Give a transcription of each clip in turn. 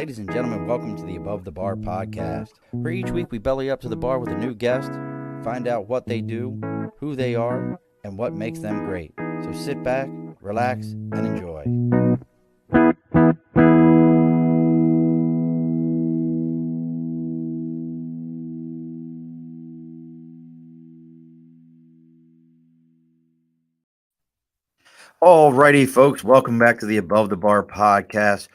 Ladies and gentlemen, welcome to the Above the Bar podcast, where each week we belly up to the bar with a new guest, find out what they do, who they are, and what makes them great. So sit back, relax, and enjoy. Alrighty, folks, welcome back to the Above the Bar podcast.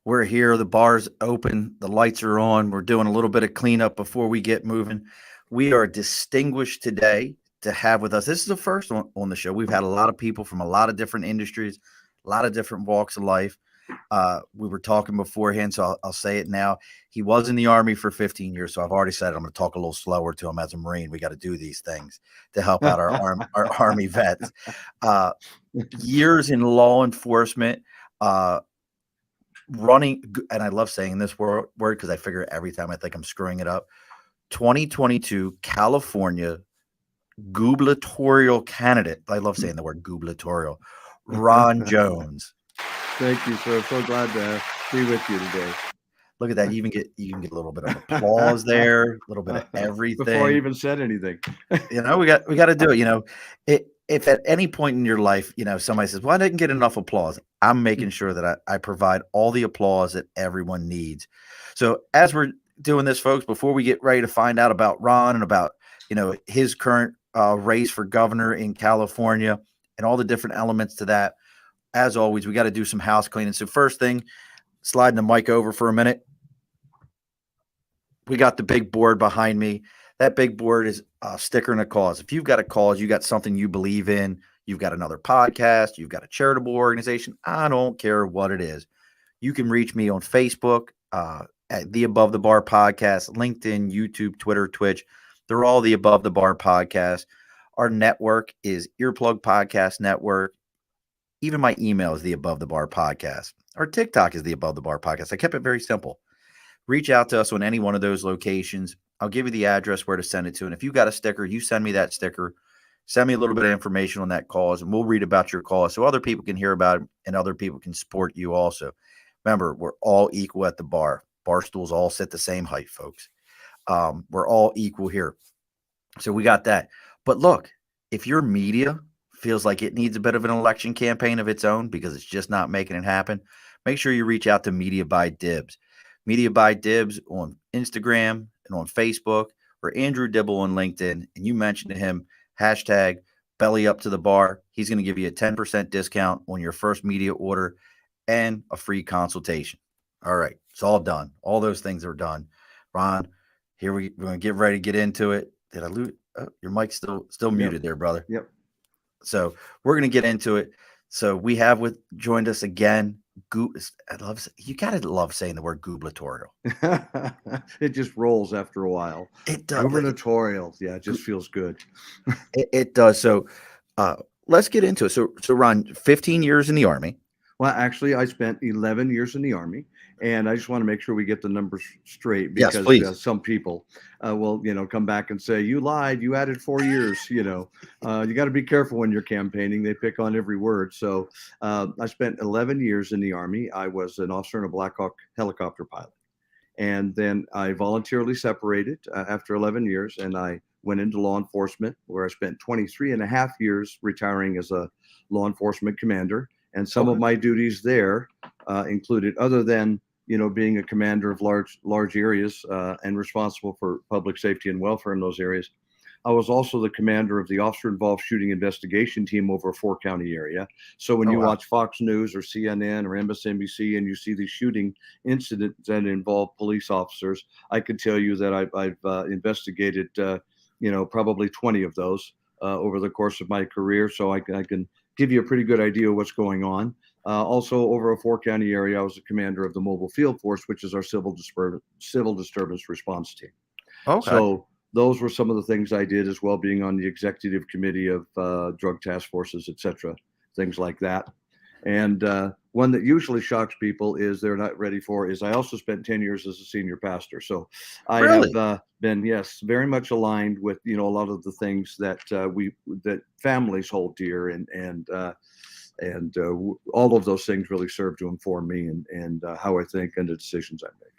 We're here, the bar's open, the lights are on. We're doing a little bit of cleanup before we get moving. We are distinguished today to have with us. This is the first one on the show. We've had a lot of people from a lot of different industries, a lot of different walks of life. We were talking beforehand, so I'll say it now. He was in the Army for 15 years, so I've already said it. I'm going to talk a little slower to him as a Marine. We got to do these things to help out our Army vets. Years in law enforcement, running, and I love saying this word because I figure every time I think I'm screwing it up. 2022 California gubernatorial candidate. I love saying the word gubernatorial. Ron Jones. Thank you, sir. So glad to be with you today. Look at that. You can get a little bit of applause there, a little bit of everything. Before I even said anything. We got to do it. If at any point in your life, somebody says, well, I didn't get enough applause, I'm making sure that I provide all the applause that everyone needs. So as we're doing this, folks, before we get ready to find out about Ron and about, his current race for governor in California and all the different elements to that, as always, we got to do some house cleaning. So first thing, sliding the mic over for a minute. We got the big board behind me. That big board is a sticker and a cause. If you've got a cause, you got something you believe in, you've got another podcast, you've got a charitable organization, I don't care what it is. You can reach me on Facebook, at the Above the Bar podcast, LinkedIn, YouTube, Twitter, Twitch. They're all the Above the Bar podcast. Our network is Earplug Podcast Network. Even my email is the Above the Bar podcast. Our TikTok is the Above the Bar podcast. I kept it very simple. Reach out to us on any one of those locations. I'll give you the address where to send it to. And if you got a sticker, you send me that sticker. Send me a little bit of information on that cause, and we'll read about your cause so other people can hear about it and other people can support you also. Remember, we're all equal at the bar. Bar stools all sit the same height, folks. We're all equal here. So we got that. But look, if your media feels like it needs a bit of an election campaign of its own because it's just not making it happen, make sure you reach out to Media by Dibs. Media by Dibs on Instagram and on Facebook, or Andrew Dibble on LinkedIn, and you mention to him, hashtag belly up to the bar. He's going to give you a 10% discount on your first media order and a free consultation. All right. It's all done. All those things are done. Ron, here we're going to get ready to get into it. Did I lose? Oh, your mic's still muted there, brother. Yep. So we're going to get into it. So we have joined us again. You got to love saying the word gubernatorial. It just rolls after a while. It does. Gubernatorial. Yeah, it just feels good. It does. So let's get into it. So Ron, 15 years in the Army. Well, actually, I spent 11 years in the Army, and I just want to make sure we get the numbers straight because yes, please. Some people will, come back and say, you lied, you added 4 years, you got to be careful when you're campaigning. They pick on every word. So I spent 11 years in the Army. I was an officer and a Black Hawk helicopter pilot. And then I voluntarily separated after 11 years, and I went into law enforcement, where I spent 23 and a half years retiring as a law enforcement commander. And some of my duties there included, other than, being a commander of large areas and responsible for public safety and welfare in those areas, I was also the commander of the officer-involved shooting investigation team over a 4-county area. So when you watch Fox News or CNN or MSNBC and you see these shooting incidents that involve police officers, I can tell you that I've investigated, probably 20 of those over the course of my career. So I can give you a pretty good idea of what's going on. Also, over a 4-county area, I was the commander of the Mobile Field Force, which is our civil disturbance response team. Okay. So those were some of the things I did, as well, being on the executive committee of drug task forces, et cetera, things like that. And one that usually shocks people is they're not ready for is I also spent 10 years as a senior pastor. So I have Really? been, yes, very much aligned with, a lot of the things that that families hold dear, and all of those things really serve to inform me and how I think and the decisions I make.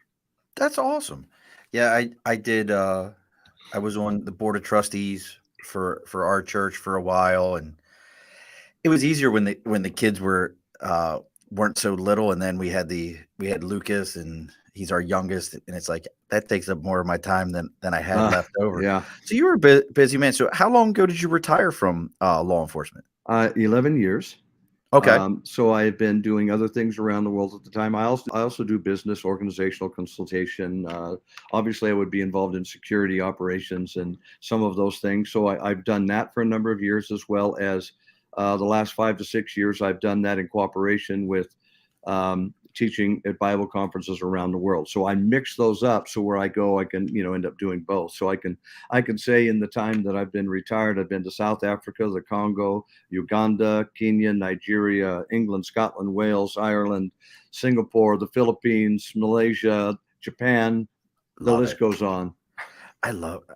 That's awesome. Yeah, I did. I was on the board of trustees for our church for a while, and it was easier when the kids weren't so little, and then we had Lucas, and he's our youngest, and it's like that takes up more of my time than I had left over. Yeah, So you were a busy man. So how long ago did you retire from law enforcement? 11 years. Okay. So I've been doing other things around the world at the time. I also do business organizational consultation. Obviously, I would be involved in security operations and some of those things. So I've done that for a number of years, as well as the last 5 to 6 years. I've done that in cooperation with teaching at Bible conferences around the world. So I mix those up. So where I go, I can end up doing both. So I can say in the time that I've been retired, I've been to South Africa, the Congo, Uganda, Kenya, Nigeria, England, Scotland, Wales, Ireland, Singapore, the Philippines, Malaysia, Japan. The Love list it. goes on.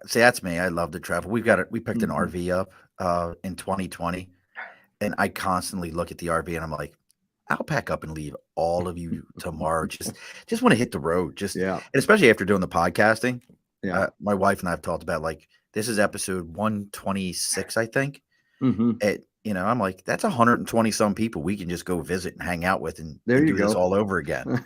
See, that's me. I love to travel. We picked an Mhm. RV up in 2020, and I constantly look at the RV and I'm like, I'll pack up and leave all of you tomorrow. Just want to hit the road. Yeah, And especially after doing the podcasting, yeah. my wife and I have talked about like this is episode 126, I think. Hmm. I'm like, that's 120 some people we can just go visit and hang out with There and you do this go. all over again.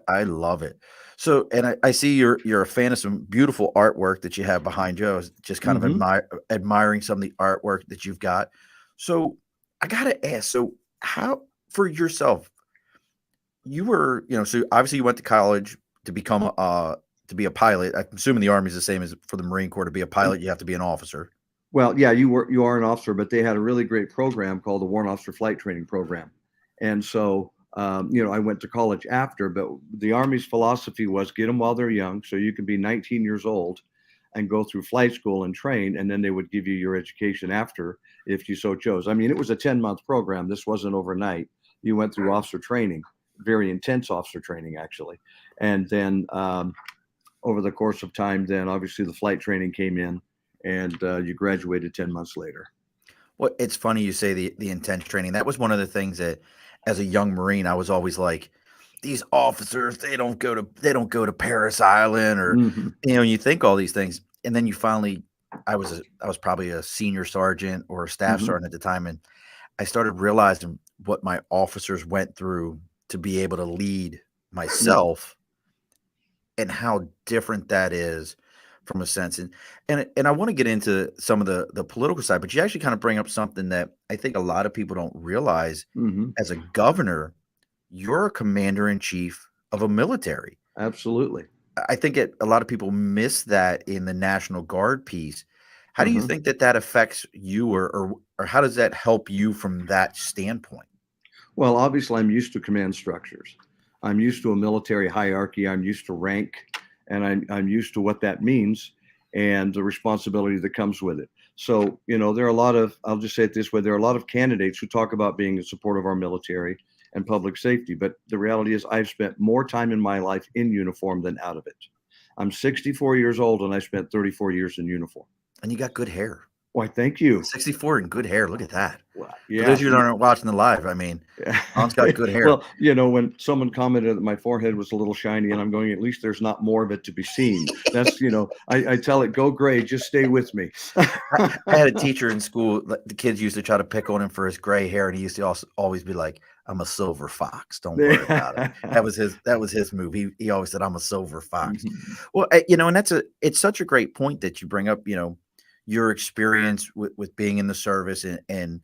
I love it. So, and I see you're a fan of some beautiful artwork that you have behind you. I was just kind of Hmm. admiring some of the artwork that you've got. So I gotta ask, so how for yourself, so obviously you went to college to become to be a pilot. I'm assuming the Army is the same as for the Marine Corps. To be a pilot, you have to be an officer. Well, yeah, you are an officer, but they had a really great program called the Warrant Officer Flight Training Program, and so I went to college after. But the Army's philosophy was get them while they're young, so you can be 19 years old and go through flight school and train, and then they would give you your education after if you so chose. I mean, it was a 10-month program. This wasn't overnight. You went through officer training, very intense officer training actually, and then over the course of time, then obviously the flight training came in, and you graduated 10 months later. Well, it's funny you say the intense training. That was one of the things that, as a young Marine, I was always like, these officers, they don't go to Paris Island, or Hmm. you think all these things, and then you finally, I was probably a senior sergeant or a staff Hmm. sergeant at the time, and I started realizing what my officers went through to be able to lead Yeah. myself, and how different that is from a sense. And I want to get into some of the political side, but you actually kind of bring up something that I think a lot of people don't realize. Hmm. As a governor, you're a commander in chief of a military. Absolutely. I think a lot of people miss that in the National Guard piece. How do you Uh-huh. think that affects you, or how does that help you from that standpoint? Well, obviously, I'm used to command structures. I'm used to a military hierarchy. I'm used to rank, and I'm used to what that means and the responsibility that comes with it. So, there are a lot of, I'll just say it this way, there are a lot of candidates who talk about being in support of our military and public safety. But the reality is, I've spent more time in my life in uniform than out of it. I'm 64 years old, and I spent 34 years in uniform. And you got good hair. Why, thank you. 64 and good hair. Look at that. Well, For those yeah. of you that aren't watching the live, I mean, Don's got good hair. Well, when someone commented that my forehead was a little shiny, and I'm going, at least there's not more of it to be seen. That's, I tell it, go gray, just stay with me. I had a teacher in school. The kids used to try to pick on him for his gray hair, and he used to also always be like, "I'm a silver fox. Don't worry about it." That was his move. He always said, "I'm a silver fox." Well, and it's such a great point that you bring up. Your experience with being in the service, and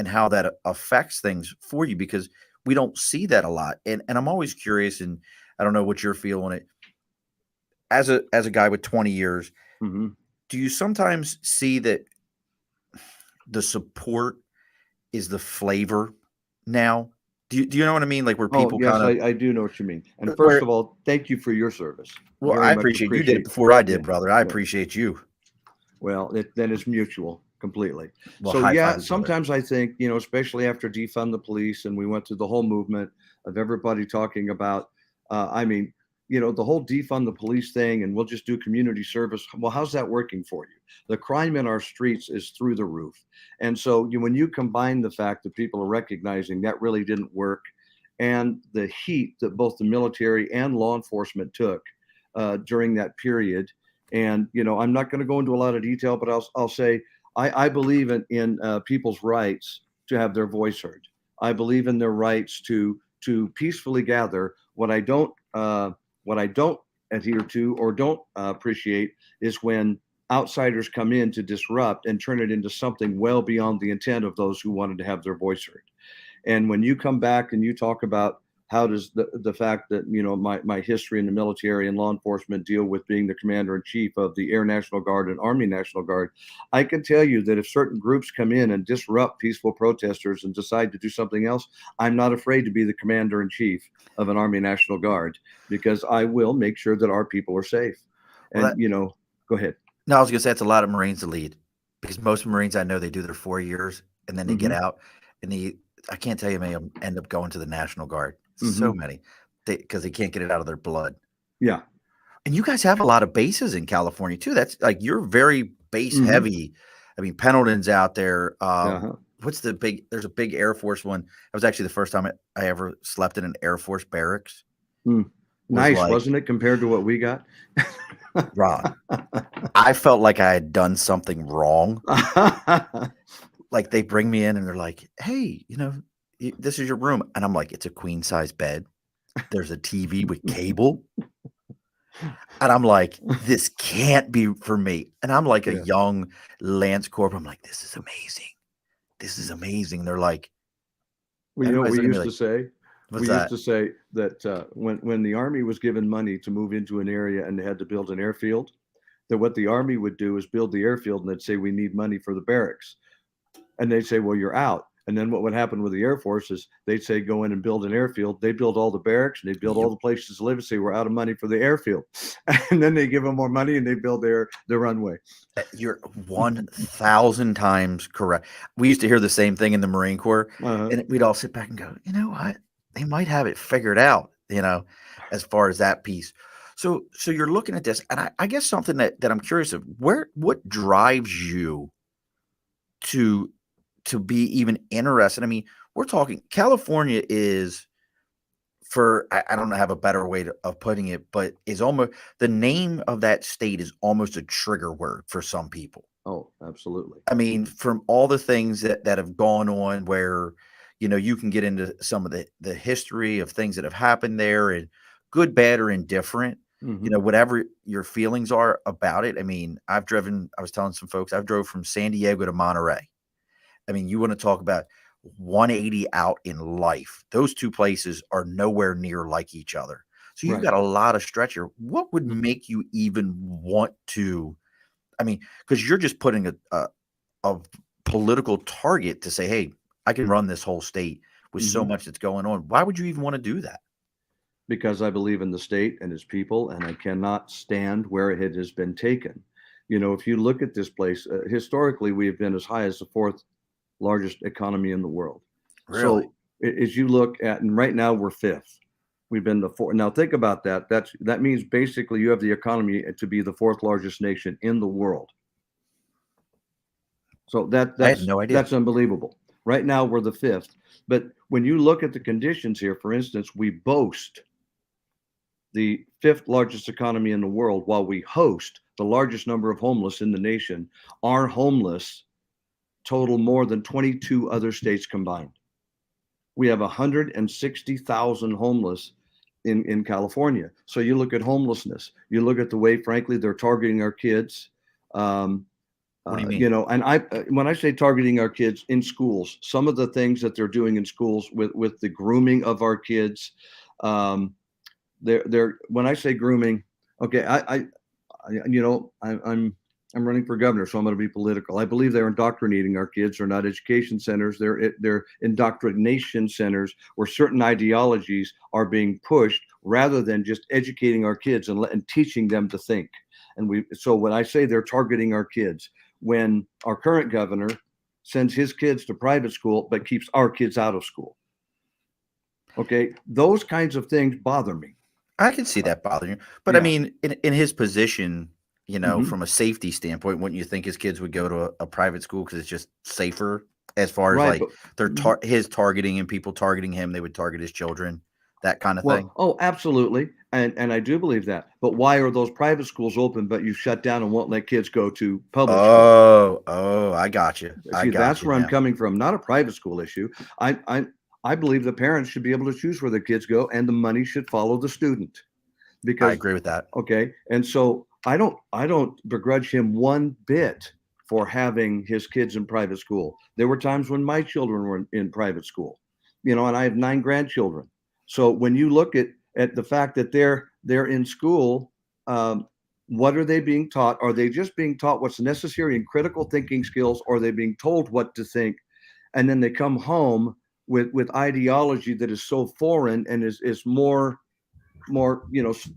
how that affects things for you, because we don't see that a lot. And I'm always curious, and I don't know what your feel on it. As a guy with 20 years, Mhm. do you sometimes see that the support is the flavor now? Do you know what I mean? Like where Oh, people yes, kind of I do know what you mean. And first where of all, thank you for your service. well, Very I much appreciate you did it appreciate. before I did, Yeah. brother. I Well, appreciate you. well, then it's mutual. completely. Well, So high yeah, five each other. sometimes I think, especially after defund the police, and we went through the whole movement of everybody talking about, I mean, the whole defund the police thing, and we'll just do community service. Well, how's that working for you? The crime in our streets is through the roof. And so when you combine the fact that people are recognizing that really didn't work, and the heat that both the military and law enforcement took during that period. And, I'm not going to go into a lot of detail, but I'll say, I believe in people's rights to have their voice heard. I believe in their rights to peacefully gather. What I don't adhere to or don't appreciate is when outsiders come in to disrupt and turn it into something well beyond the intent of those who wanted to have their voice heard. And when you come back and you talk about how does the fact that, my history in the military and law enforcement deal with being the commander in chief of the Air National Guard and Army National Guard, I can tell you that if certain groups come in and disrupt peaceful protesters and decide to do something else, I'm not afraid to be the commander in chief of an Army National Guard, because I will make sure that our people are safe. Well, And, go ahead. no, I was gonna say it's a lot of Marines to lead, because most Marines I know, they do their 4 years and then they get out, and I can't tell you how many end up going to the National Guard. So many, because they can't get it out of their blood. Yeah. And you guys have a lot of bases in California too. That's like, you're very base heavy. I mean, Pendleton's out there. What's the big? There's a big Air Force one. That was actually the first time I ever slept in an Air Force barracks. Nice, wasn't it, compared to what we got? Ron, I felt like I had done something wrong. Like, they bring me in and they're like, "Hey, this is your room," and I'm like, "It's a queen size bed. There's a TV with cable." And I'm like, "This can't be for me." And I'm like a young Lance Corporal. I'm like, "This is amazing. This is amazing." They're like, well, you know what we used to say? What's We that? used to say that when the Army was given money to move into an area and they had to build an airfield, that what the Army would do is build the airfield, and they'd say, "We need money for the barracks." And they'd say, "Well, you're out." And then what would happen with the Air Force is they'd say, "Go in and build an airfield." They build all the barracks, and they build all the places to live, and say, "We're out of money for the airfield." And then they give them more money, and they build their runway. You're 1,000 times correct. We used to hear the same thing in the Marine Corps, and we'd all sit back and go, "You know what? They might have it figured out, as far as that piece." So you're looking at this, and I guess something that I'm curious of, what drives you to be even interested? I mean, we're talking California is, I don't have a better way of putting it, but is almost, the name of that state is almost a trigger word for some people. Oh, absolutely. I mean, from all the things that have gone on, where, you can get into some of the history of things that have happened there, and good, bad, or indifferent, whatever your feelings are about it. I mean, I was telling some folks, I've drove from San Diego to Monterey. I mean, you want to talk about 180 out in life. Those two places are nowhere near like each other. So you've got a lot of stretch here. What would make you even want to, I mean, because you're just putting a political target to say, "Hey, I can run this whole state with so much that's going on." Why would you even want to do that? Because I believe in the state and its people, and I cannot stand where it has been taken. If you look at this place, historically, we have been as high as the fourth largest economy in the world. Really? So as you look at, and right now we're fifth. We've been the fourth. Now think about that. That means basically you have the economy to be the fourth largest nation in the world. So I had no idea. That's unbelievable. Right now we're the fifth. But when you look at the conditions here, for instance, we boast the fifth largest economy in the world while we host the largest number of homeless in the nation. Our homeless total more than 22 other states combined. We have 160,000 homeless in California. So you look at homelessness, you look at the way, frankly, they're targeting our kids. What do you mean? And when I say targeting our kids in schools, some of the things that they're doing in schools with the grooming of our kids, they're when I say grooming, okay, I'm running for governor, so I'm going to be political. I believe they're indoctrinating our kids. They're not education centers. They're indoctrination centers where certain ideologies are being pushed rather than just educating our kids and teaching them to think. So when I say they're targeting our kids, when our current governor sends his kids to private school, but keeps our kids out of school. Okay. Those kinds of things bother me. I can see that bothering you. But I Yeah. mean, in his position, Mhm. from a safety standpoint, wouldn't you think his kids would go to a private school because it's just safer as far as Right. like But their his targeting and people targeting him, they would target his children, that kind of thing? well, oh, absolutely. And I do believe that. But why are those private schools open, but you shut down and won't let kids go to public schools? Oh, I got you. I See, got that's you where I'm now. coming from. Not a private school issue. I believe the parents should be able to choose where their kids go, and the money should follow the student. I Because agree with that. okay, and so I don't begrudge him one bit for having his kids in private school. There were times when my children were in private school, and I have 9 grandchildren. So when you look at the fact that they're in school, what are they being taught? Are they just being taught what's necessary in critical thinking skills, or are they being told what to think? And then they come home with ideology that is so foreign and is more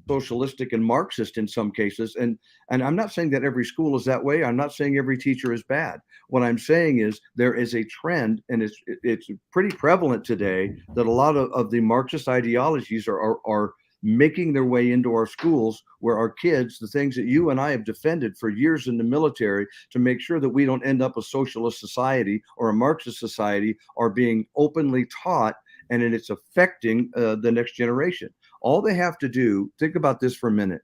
socialistic and Marxist in some cases. And I'm not saying that every school is that way. I'm not saying every teacher is bad. What I'm saying is there is a trend, and it's pretty prevalent today, that a lot of the Marxist ideologies are making their way into our schools, where our kids, the things that you and I have defended for years in the military to make sure that we don't end up a socialist society or a Marxist society, are being openly taught, and it's affecting the next generation. All they have to do, think about this for a minute.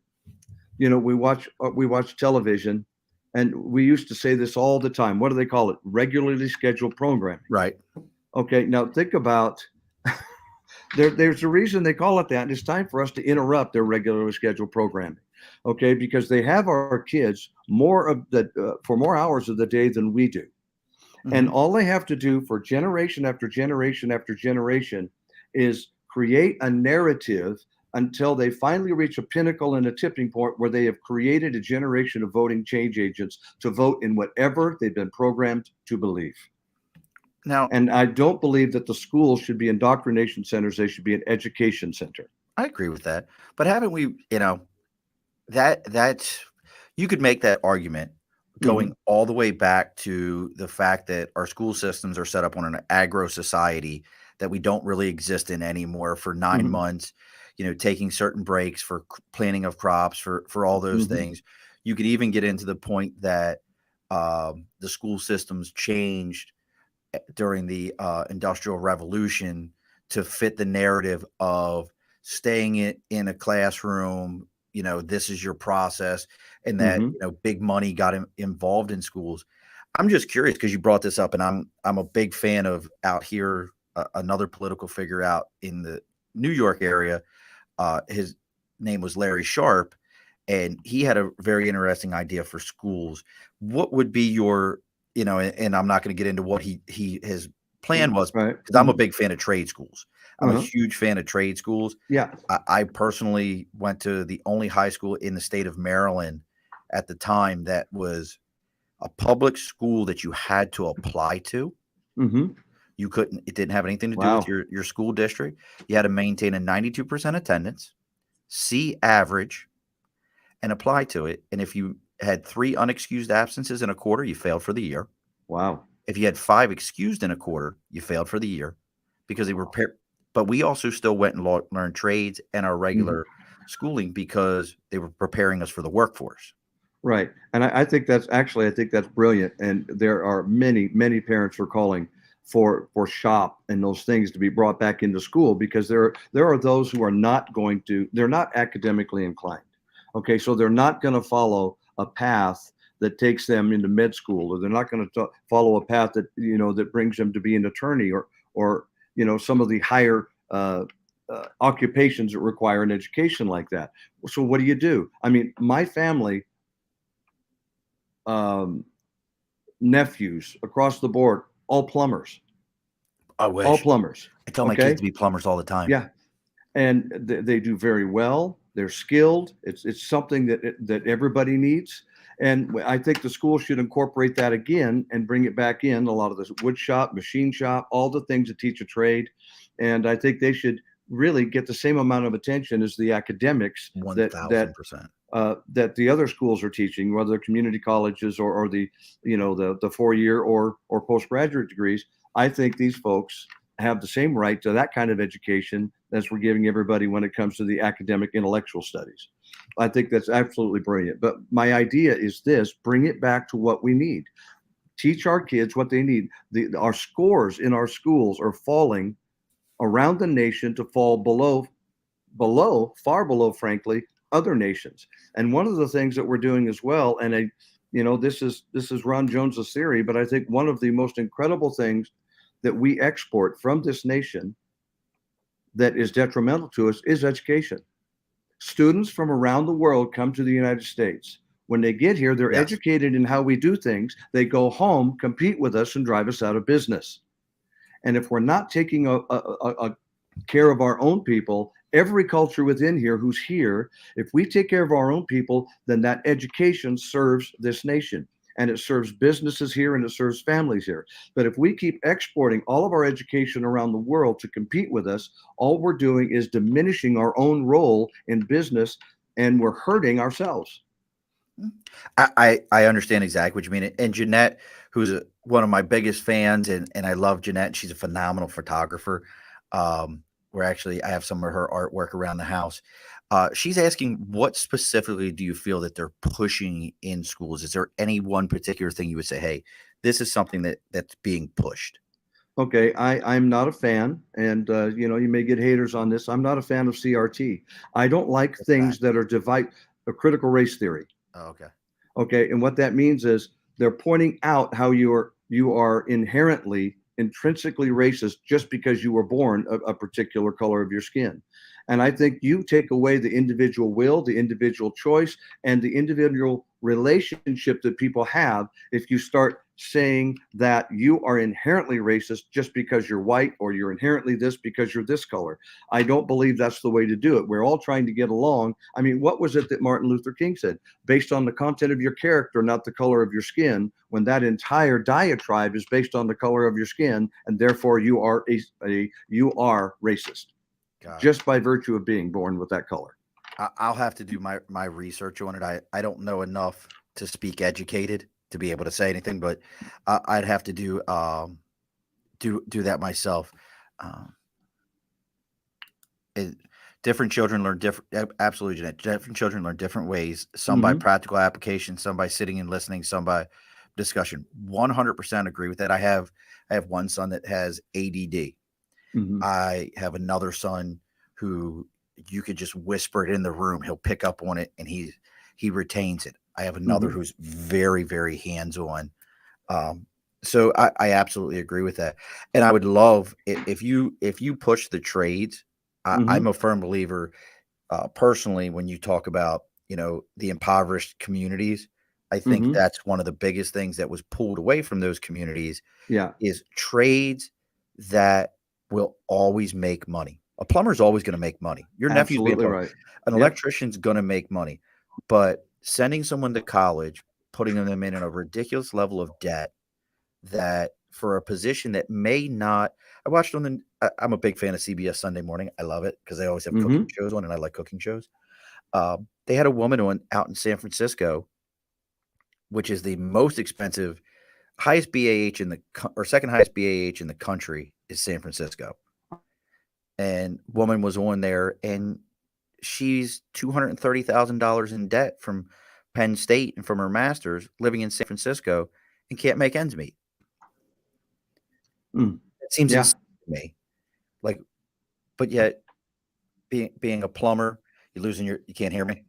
We watch television, and we used to say this all the time. What do they call it? Regularly scheduled programming. Right. Okay, now think about there's a reason they call it that, and it's time for us to interrupt their regularly scheduled programming. Okay, because they have our kids for more hours of the day than we do. And Mhm. all they have to do for generation after generation after generation is create a narrative until they finally reach a pinnacle and a tipping point where they have created a generation of voting change agents to vote in whatever they've been programmed to believe. Now, And I don't believe that the schools should be indoctrination centers. They should be an education center. I agree with that. But haven't we, that you could make that argument Mm-hmm. going all the way back to the fact that our school systems are set up on an agro society that we don't really exist in anymore for 9 Mm-hmm. months, taking certain breaks for planting of crops, for all those Mm-hmm. things. You could even get into the point that the school systems changed during the Industrial Revolution to fit the narrative of staying in a classroom. This is your process, and that Mm-hmm. big money got involved in schools. I'm just curious because you brought this up, and I'm a big fan of out here. Another political figure out in the New York area. His name was Larry Sharp, and he had a very interesting idea for schools. What would be your, and I'm not going to get into what his plan was, Right. because I'm a Mm-hmm. big fan of trade schools. I'm a Uh-huh. huge fan of trade schools. Yeah. I personally went to the only high school in the state of Maryland at the time that was a public school that you had to apply to. Mm-hmm. You couldn't, it didn't have anything to do with Wow. your school district. You had to maintain a 92% attendance, C average, and apply to it. And if you had 3 unexcused absences in a quarter, you failed for the year. Wow. If you had 5 excused in a quarter, you failed for the year because they were but we also still went and learned trades and our Mm-hmm. regular schooling because they were preparing us for the workforce. Right. And I think that's brilliant. And there are many, many parents who are calling for shop and those things to be brought back into school, because there are those who are they're not academically inclined. Okay. So they're not going to follow a path that takes them into med school, or they're not going to follow a path that brings them to be an attorney, or some of the higher occupations that require an education like that. So what do? I mean, my family, um, nephews across the board, all plumbers, I all wish. plumbers. I tell my kids Okay. to be plumbers all the time. Yeah. And they do very well. They're skilled. It's something that everybody needs. And I think the school should incorporate that again and bring it back in. A lot of this wood shop, machine shop, all the things that teach a trade. And I think they should really get the same amount of attention as the academics that 1000%. that the other schools are teaching, whether community colleges or the, the 4-year or postgraduate degrees. I think these folks have the same right to that kind of education as we're giving everybody when it comes to the academic intellectual studies. I think that's absolutely brilliant. But my idea is this: bring it back to what we need. Teach our kids what they need. Our scores in our schools are falling around the nation to fall far below, frankly, other nations. And one of the things that we're doing as well, and this is Ron Jones's theory, but I think one of the most incredible things that we export from this nation that is detrimental to us is education. Students from around the world come to the United States. When they get here, they're Yes. educated in how we do things. They go home, compete with us, and drive us out of business. And if we're not taking a care of our own people, every culture within here who's here, if we take care of our own people, then that education serves this nation, and it serves businesses here, and it serves families here. But if we keep exporting all of our education around the world to compete with us, all we're doing is diminishing our own role in business, and we're hurting ourselves. I understand exactly what you mean. And Jeanette, who's one of my biggest fans, and I love Jeanette. She's a phenomenal photographer. Where actually I have some of her artwork around the house. She's asking, what specifically do you feel that they're pushing in schools? Is there any one particular thing you would say, hey, this is something that's being pushed? Okay, I'm not a fan, and you may get haters on this. I'm not a fan of CRT. I don't like things that are a critical race theory. Oh, okay. Okay, and what that means is they're pointing out how you are intrinsically racist just because you were born a particular color of your skin. And I think you take away the individual will, the individual choice, and the individual relationship that people have if you start saying that you are inherently racist just because you're white, or you're inherently this because you're this color. I don't believe that's the way to do it. We're all trying to get along. I mean, what was it that Martin Luther King said? Based on the content of your character, not the color of your skin, when that entire diatribe is based on the color of your skin, and therefore you are you are racist just by virtue of being born with that color. I'll have to do my research on it. I don't know enough to speak educated to be able to say anything, but I'd have to do that myself. Different children learn different. Absolutely, Jeanette. Different children learn different ways. Some by practical application, some by sitting and listening, some by discussion. 100% agree with that. I have one son that has ADD. I have another son who you could just whisper it in the room. He'll pick up on it and he retains it. I have another who's very, very hands-on. So I absolutely agree with that. And I would love if you push the trades. I'm a firm believer, personally, when you talk about, the impoverished communities. I think that's one of the biggest things that was pulled away from those communities. Yeah. Is trades that will always make money. A plumber's always going to make money. Your nephew's being a plumber. Right. An electrician's going to make money. But sending someone to college, putting them in a ridiculous level of debt, that for a position that may not. I watched I'm a big fan of CBS Sunday Morning. I love it because they always have cooking shows on, and I like cooking shows. They had a woman out in San Francisco, which is the most expensive, highest BAH or second highest BAH in the country is San Francisco. And woman was on there, and she's $230,000 in debt from Penn State and from her master's, living in San Francisco, and can't make ends meet. It seems insane to me. But yet, being a plumber, you can't hear me.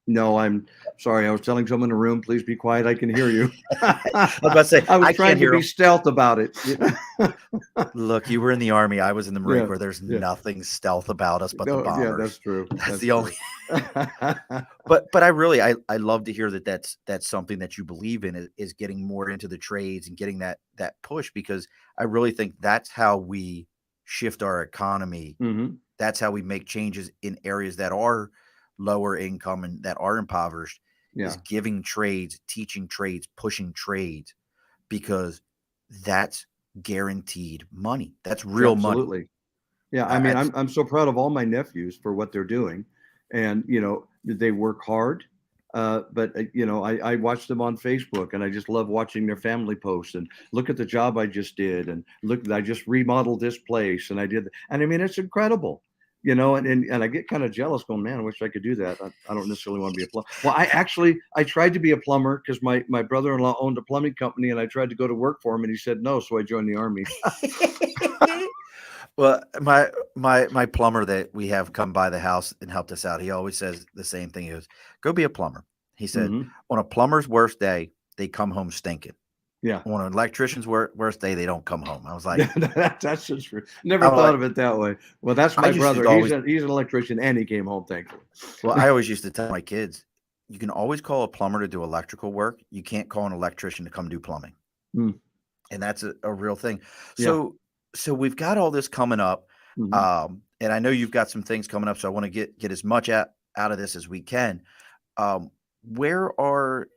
No, I'm sorry. I was telling someone in the room, please be quiet. I can hear you. I was about to say, I was trying to be stealth about it. Look, you were in the Army. I was in the Marine Corps. There's nothing stealth about us but the bombers. Yeah, that's true. That's the only. But I love to hear that's something that you believe in, is getting more into the trades and getting that push, because I really think that's how we shift our economy. That's how we make changes in areas that are lower income and that are impoverished, is giving trades, teaching trades, pushing trades, because that's guaranteed money. That's real money. Absolutely. Yeah. I mean, I'm so proud of all my nephews for what they're doing. And, They work hard. But I watch them on Facebook, and I just love watching their family posts and look at the job I just did, and look, I just remodeled this place, and I did, and I mean, it's incredible, and I get kind of jealous, going, man, I wish I could do that. I don't necessarily want to be a plumber. Well, I tried to be a plumber because my brother-in-law owned a plumbing company, and I tried to go to work for him, and he said no, so I joined the Army. Well, my plumber that we have come by the house and helped us out, he always says the same thing. He goes, "Go be a plumber." He said, Mhm. "On a plumber's worst day, they come home stinking. Yeah. On an electrician's worst day, they don't come home." I was like, That's just true. Never I'm thought like, of it that way. Well, that's I my used to brother. always, He's an electrician, and he came home, thankfully. well, I always used to tell my kids, you can always call a plumber to do electrical work. You can't call an electrician to come do plumbing, Mm, and that's a real thing. yeah. So we've got all this coming up, Mhm. and I know you've got some things coming up. So I want to get as much out of this as we can. Where are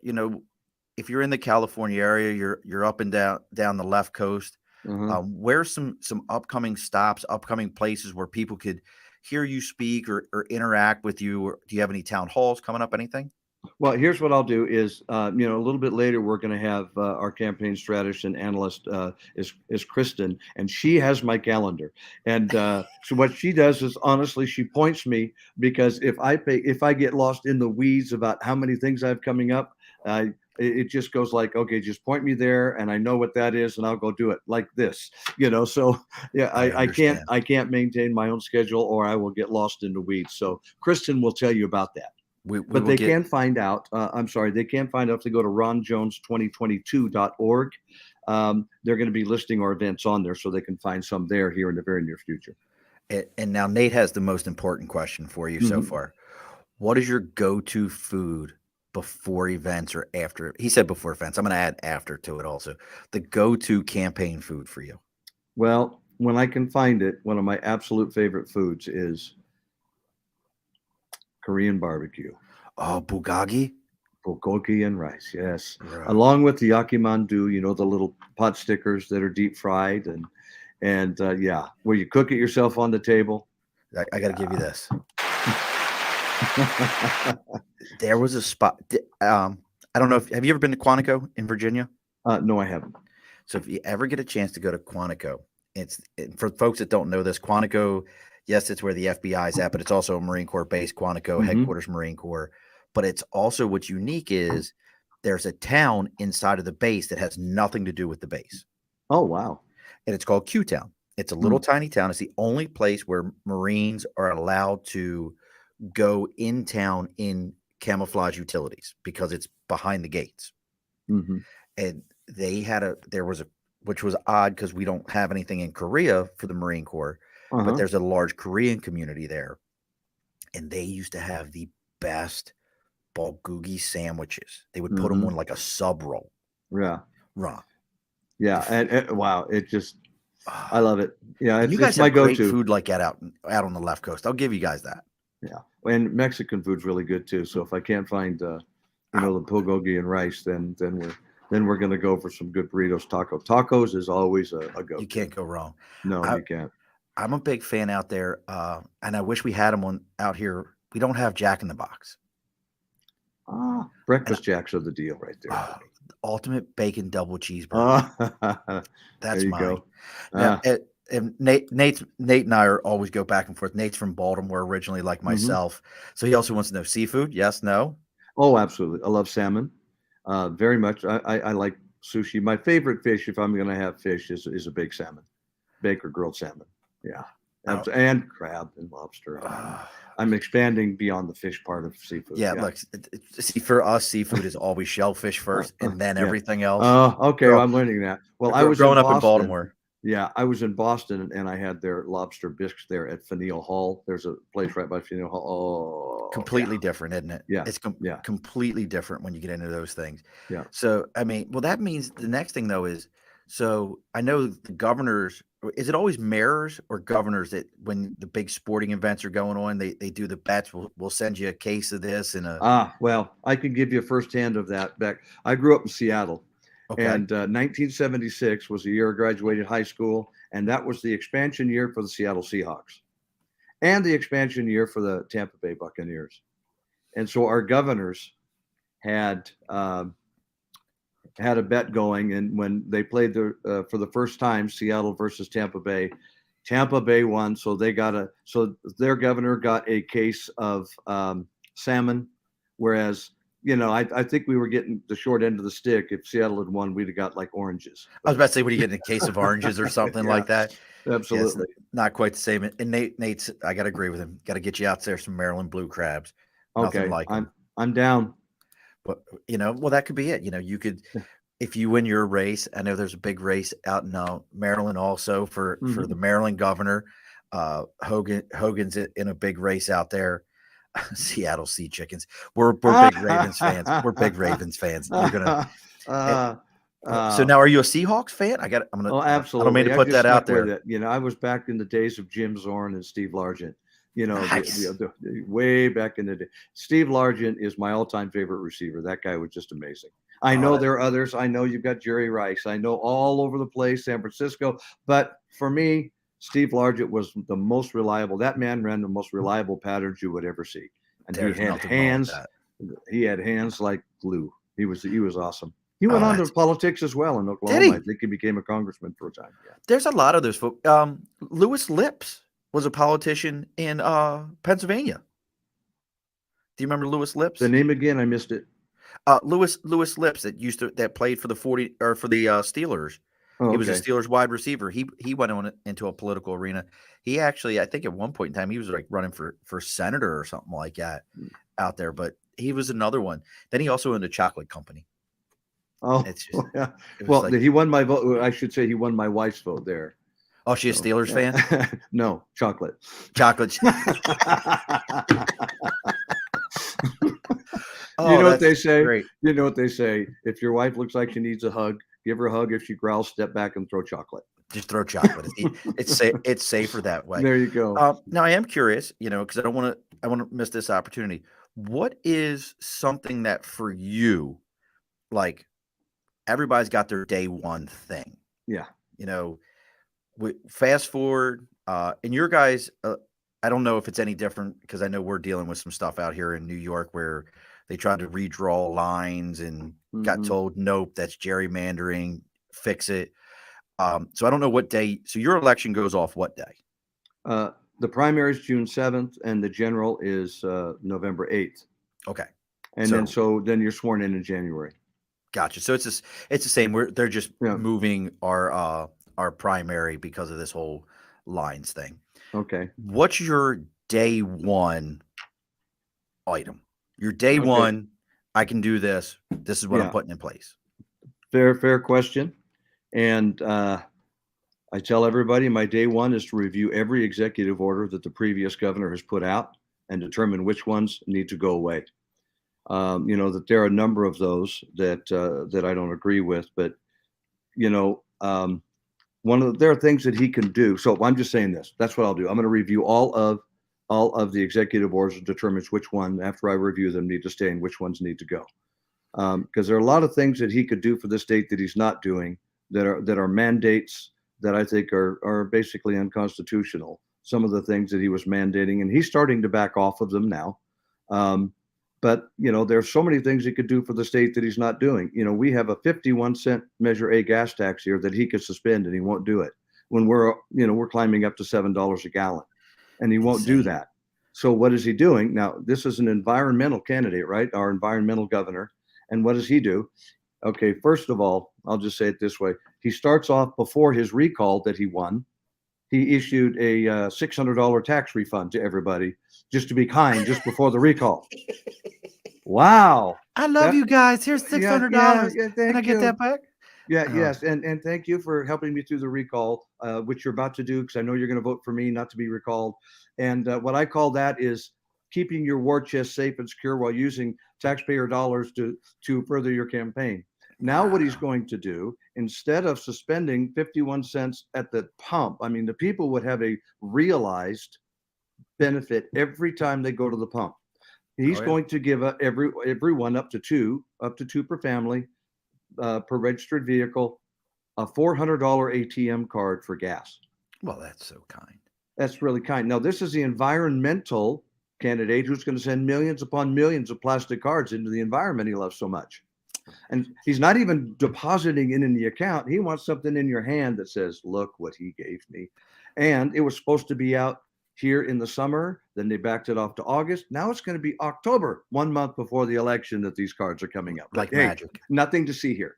if you're in the California area, you're up and down the left coast. Uh-huh. Where's some upcoming stops, upcoming places where people could hear you speak or interact with you? Or do you have any town halls coming up? Anything? Well, here's what I'll do is, a little bit later, we're going to have our campaign strategist and analyst is Kristin, and she has my calendar. And so what she does is, honestly, she points me, because if I get lost in the weeds about how many things I have coming up, it just goes like, okay, just point me there, and I know what that is, and I'll go do it like this. So yeah, I understand. I can't maintain my own schedule, or I will get lost in the weeds. So Kristin will tell you about that. We But will they get. can find out. They can find out if they go to ronjones2022.org. They're going to be listing our events on there, so they can find some there here in the very near future. And now Nate has the most important question for you so Mhm. far. What is your go-to food before events or after? He said before events. I'm going to add after to it also. The go-to campaign food for you. Well, when I can find it, one of my absolute favorite foods is Korean barbecue, Oh, bulgogi. bulgogi and rice. Yes, Right. along with the yakimandu, the little pot stickers that are deep fried, and yeah, where you cook it yourself on the table. I got to Yeah. give you this. There was a spot. I don't know if have you ever been to Quantico in Virginia? No, I haven't. So if you ever get a chance to go to Quantico, for folks that don't know this, Quantico, yes, it's where the FBI is at, but it's also a Marine Corps base, Quantico, Hmm. headquarters Marine Corps. But it's also what's unique is there's a town inside of the base that has nothing to do with the base. Oh, wow. And it's called Q Town. It's a little Mm. tiny town. It's the only place where Marines are allowed to go in town in camouflage utilities because it's behind the gates. Hmm. And there was a, which was odd because we don't have anything in Korea for the Marine Corps, but Uh-huh. there's a large Korean community there. And they used to have the best bulgogi sandwiches. They would put them Hmm. on like a sub roll. Yeah. Raw. Yeah. And wow, it just, I love it. Yeah, And you it's guys my have great go-to. food like that out on the left coast. I'll give you guys that. Yeah. And Mexican food's really good too. So if I can't find the bulgogi and rice, then we're gonna go for some good burritos, tacos is always a go-to. You can't go wrong. No, I, you can't. I'm a big fan out there, and I wish we had them out here. We don't have Jack in the Box. Breakfast jacks are the deal right there. Oh, ultimate bacon double cheeseburger. There That's you mine. go. Now, and Nate and I always go back and forth. Nate's from Baltimore originally, like Mhm. myself, so he also wants to know seafood. Yes, no. Oh, absolutely. I love salmon, very much. I like sushi. My favorite fish, if I'm going to have fish, is a big salmon, baked or grilled salmon. Yeah, Now, and crab and lobster. I'm expanding beyond the fish part of seafood. yeah, look, see, for us, seafood is always shellfish first, and then Yeah. everything else. Okay, well, I'm learning that. Well, I was growing in up in Boston. Baltimore. Yeah, I was in Boston, and I had their lobster bisques there at Faneuil Hall. There's a place right by Faneuil Hall. Oh, Completely different, isn't it? Yeah. It's Yeah. completely different when you get into those things. Yeah. So, I mean, well, that means the next thing though is, so I know the governors, is it always mayors or governors that when the big sporting events are going on, they do the bets. We'll send you a case of this and a. Well, I can give you a firsthand of that. I grew up in Seattle. Okay. And 1976 was the year I graduated high school, and that was the expansion year for the Seattle Seahawks and the expansion year for the Tampa Bay Buccaneers. And so our governors had had a bet going, and when they played for the first time, Seattle versus Tampa Bay won, so their governor got a case of salmon, whereas I think we were getting the short end of the stick. If Seattle had won, we'd have got like oranges. I was about to say, what do you get in a case of oranges or something Yeah, like that? absolutely. Yeah, not quite the same. And Nate's, I got to agree with him. Got to get you out there some Maryland blue crabs. Nothing Okay, like them. I'm down. But well, that could be it. You could, if you win your race. I know there's a big race out in Maryland also for the Maryland governor. Hogan's in a big race out there. Seattle Sea Chickens. We're big Ravens fans. We're big Ravens fans. You're gonna. So now, are you a Seahawks fan? I'm gonna. Oh, absolutely. I don't mean to put that out there. With it. I was back in the days of Jim Zorn and Steve Largent. Nice. the way back in the day. Steve Largent is my all-time favorite receiver. That guy was just amazing. I know there are others. I know you've got Jerry Rice. I know all over the place, San Francisco. But for me, Steve Largent was the most reliable. That man ran the most reliable patterns you would ever see. And he had hands. He had hands like glue. He was awesome. He went on to politics as well in Oklahoma. I think he became a congressman for a time. Yeah. There's a lot of those folks. Lewis Lips was a politician in Pennsylvania. Do you remember Lewis Lips? The name again, I missed it. Lewis Lips that played for the Steelers. Oh, he was a Steelers wide receiver. He went into a political arena. He actually, I think at one point in time, he was like running for senator or something like that out there. But he was another one. Then he also owned a chocolate company. Oh, yeah. Well, he won my vote. I should say he won my wife's vote there. Oh, she's a Steelers fan? No, chocolate. Chocolate. You know what they say? Great. You know what they say? If your wife looks like she needs a hug, give her a hug. If she growls, step back and throw chocolate. Just throw chocolate. It's safer that way. There you go. Now I am curious, because I don't want to miss this opportunity. What is something that for you, like everybody's got their day one thing? Yeah. Fast forward, and your guys, I don't know if it's any different because I know we're dealing with some stuff out here in New York where they tried to redraw lines and got told, nope, that's gerrymandering, fix it. So I don't know what day. So your election goes off what day? The primary is June 7th and the general is November 8th. Okay. And then you're sworn in January. Gotcha. So it's the same. They're just moving our primary because of this whole lines thing. Okay. What's your day one item? Your day one, I can do this. This is what I'm putting in place. Fair question. And I tell everybody my day one is to review every executive order that the previous governor has put out and determine which ones need to go away. That there are a number of those that I don't agree with, but there are things that he can do. So I'm just saying this. That's what I'll do. I'm going to review all of the executive orders and determine which one, after I review them, need to stay and which ones need to go. Because there are a lot of things that he could do for the state that he's not doing that are mandates that I think are basically unconstitutional. Some of the things that he was mandating, and he's starting to back off of them now. But there's so many things he could do for the state that he's not doing. We have a 51-cent Measure A gas tax here that he could suspend, and he won't do it. When we're climbing up to $7 a gallon, and he won't do that. So what is he doing now? This is an environmental candidate, right? Our environmental governor. And what does he do? Okay, first of all, I'll just say it this way: he starts off before his recall that he won. He issued a $600 tax refund to everybody just to be kind, just before the recall. Wow. I love you guys. Here's $600. Can I get that back? Yeah, yes. And thank you for helping me through the recall, which you're about to do, because I know you're going to vote for me not to be recalled. And what I call that is keeping your war chest safe and secure while using taxpayer dollars to further your campaign. Now what he's going to do, instead of suspending 51 cents at the pump, I mean, the people would have a realized benefit every time they go to the pump. He's going to give everyone up to two per family, per registered vehicle, a $400 ATM card for gas. Well, that's so kind. That's really kind. Now, this is the environmental candidate who's going to send millions upon millions of plastic cards into the environment he loves so much. And he's not even depositing it in the account. He wants something in your hand that says, look what he gave me. And it was supposed to be out here in the summer. Then they backed it off to August. Now it's going to be October, 1 month before the election, that these cards are coming up. Like But, hey, magic. nothing to see here.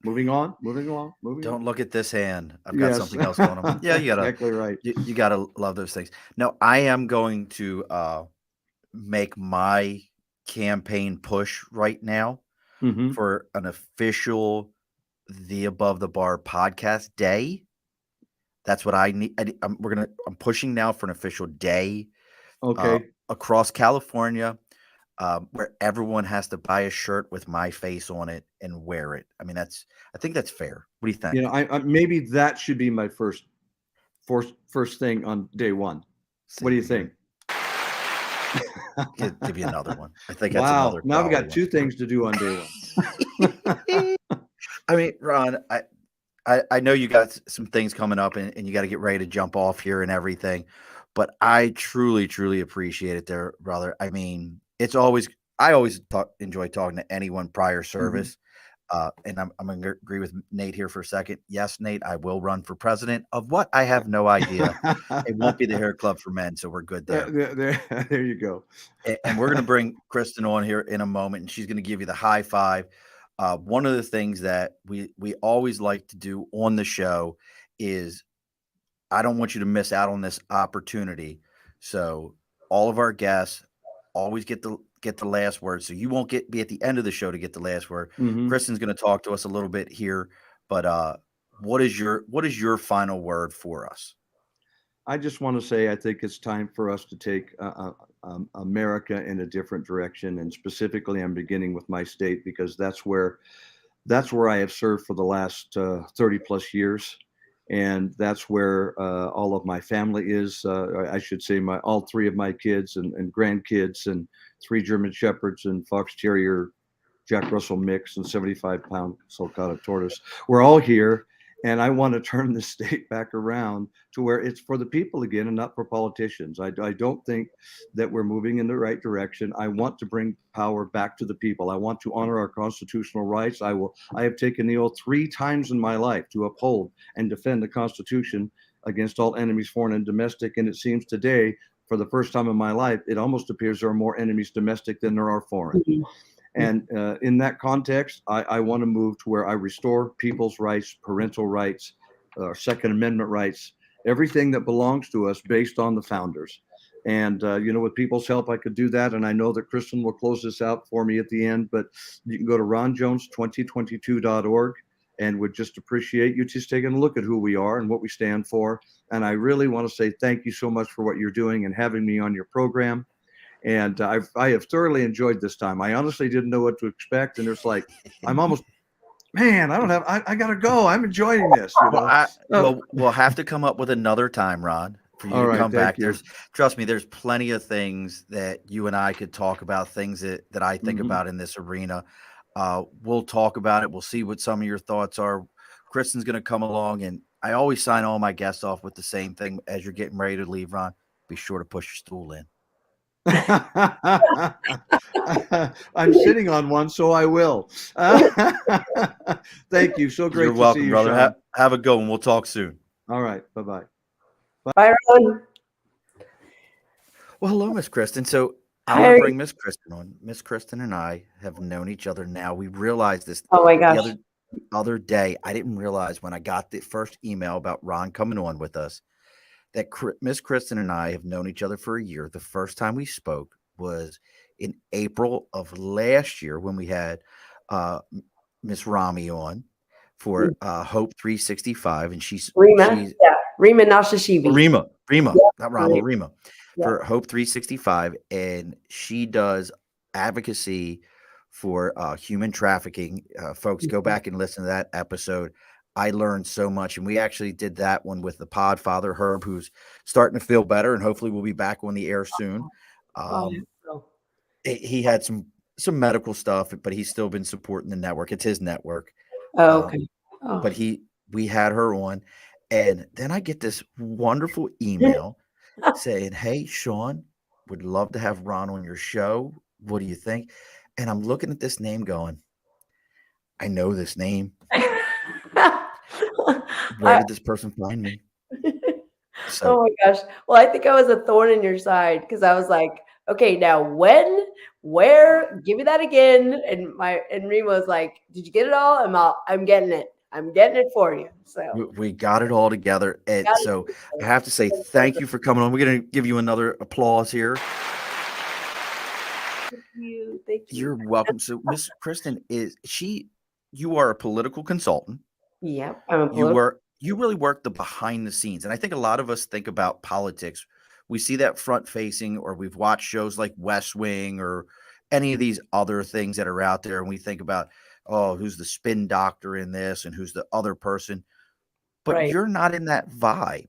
Moving on. Don't look at this hand. I've got something else going on. Yeah, exactly right. You gotta love those things. No, I am going to make my campaign push right now for an official The Above the Bar podcast day. That's what I need. I'm pushing now for an official day. Okay. Across California, where everyone has to buy a shirt with my face on it and wear it. I mean, I think that's fair. What do you think? You know, I maybe that should be my first thing on day one. What do you think? Give you another one. I think that's wow. another. Now we got two things to do on day one. I mean, Ron, I know you got some things coming up and you got to get ready to jump off here and everything, but I truly, truly appreciate it there, brother. I mean, I always enjoy talking to anyone prior service. And I'm going to agree with Nate here for a second. Yes, Nate, I will run for president of what? I have no idea. It won't be the Hair Club for Men, so we're good there. There you go. And we're going to bring Kristin on here in a moment, and she's going to give you the high five. One of the things that we always like to do on the show is I don't want you to miss out on this opportunity. So all of our guests always get the last word. So you won't be at the end of the show to get the last word. Kristin's going to talk to us a little bit here, but what is your final word for us? I just want to say I think it's time for us to take America in a different direction, and specifically, I'm beginning with my state because that's where I have served for the last 30 plus years, and that's where all of my family is. I should say all three of my kids and grandkids, and 3 German Shepherds and Fox Terrier, Jack Russell mix, and 75-pound sulcata tortoise. We're all here. And I want to turn the state back around to where it's for the people again and not for politicians. I don't think that we're moving in the right direction. I want to bring power back to the people. I want to honor our constitutional rights. I have taken the oath 3 times in my life to uphold and defend the Constitution against all enemies, foreign and domestic. And it seems today, for the first time in my life, it almost appears there are more enemies domestic than there are foreign. And in that context, I want to move to where I restore people's rights, parental rights, Second Amendment rights, everything that belongs to us based on the founders. And, with people's help, I could do that. And I know that Kristin will close this out for me at the end, but you can go to ronjones2022.org and would just appreciate you just taking a look at who we are and what we stand for. And I really want to say thank you so much for what you're doing and having me on your program. And I have thoroughly enjoyed this time. I honestly didn't know what to expect. And it's like, I'm almost, man, I got to go. I'm enjoying this. We'll have to come up with another time, Ron, for you to come back. Trust me, there's plenty of things that you and I could talk about, things that I think about in this arena. We'll talk about it. We'll see what some of your thoughts are. Kristin's going to come along, and I always sign all my guests off with the same thing as you're getting ready to leave, Ron. Be sure to push your stool in. I'm sitting on one, so I will. Thank you. So great. You're welcome, see you, brother. Have a good one. We'll talk soon. All right. Bye-bye. Bye, Ron. Well, hello, Miss Kristin. So I'm going to bring Miss Kristin on. Miss Kristin and I have known each other now. We realized this the other day. I didn't realize when I got the first email about Ron coming on with us that Miss Kristin and I have known each other for a year. The first time we spoke was in April of last year when we had Miss Rami on for Hope 365, and she's Rima Nashashibi. Rima, not Rami, Rima for Hope 365, and she does advocacy for human trafficking. Folks, go back and listen to that episode. I learned so much, and we actually did that one with the Podfather Herb, who's starting to feel better, and hopefully we'll be back on the air soon. He had some medical stuff, but he's still been supporting the network. It's his network. Okay. But we had her on, and then I get this wonderful email saying, "Hey, Sean, Would love to have Ron on your show. What do you think? And I'm looking at this name going, I know this name. Where I, did this person find me? oh So my gosh. Well, I think I was a thorn in your side because I was like, okay, now when, where, give me that again. And Rima was like, did you get it all? I'm getting it. I'm getting it for you. So we got it all together. And got so it. I have to say thank you for coming on. We're going to give you another applause here. Thank you. Thank you. You're welcome. So Miss Kristin you are a political consultant. Yep. I'm a political. You really work the behind the scenes. And I think a lot of us think about politics. We see that front facing, or we've watched shows like West Wing or any of these other things that are out there. And we think about, oh, who's the spin doctor in this and who's the other person. But Right. you're not in that vibe.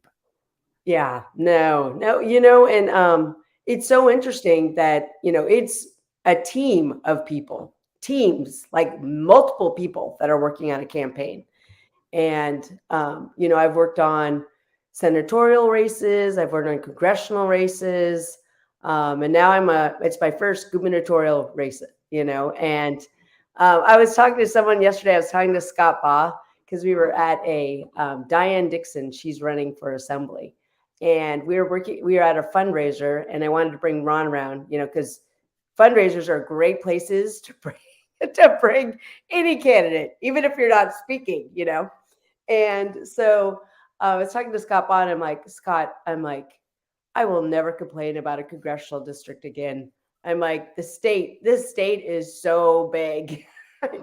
Yeah, no, and it's so interesting that, it's a team of people, teams, like multiple people that are working on a campaign. And, I've worked on senatorial races, I've worked on congressional races, and now it's my first gubernatorial race, and I was talking to someone yesterday, I was talking to Scott Baugh, because we were at Diane Dixon, she's running for assembly. And we were at a fundraiser, and I wanted to bring Ron around, because fundraisers are great places to bring any candidate, even if you're not speaking, And so I was talking to Scott Bond. I'm like, Scott, I will never complain about a congressional district again. I'm like, this state is so big,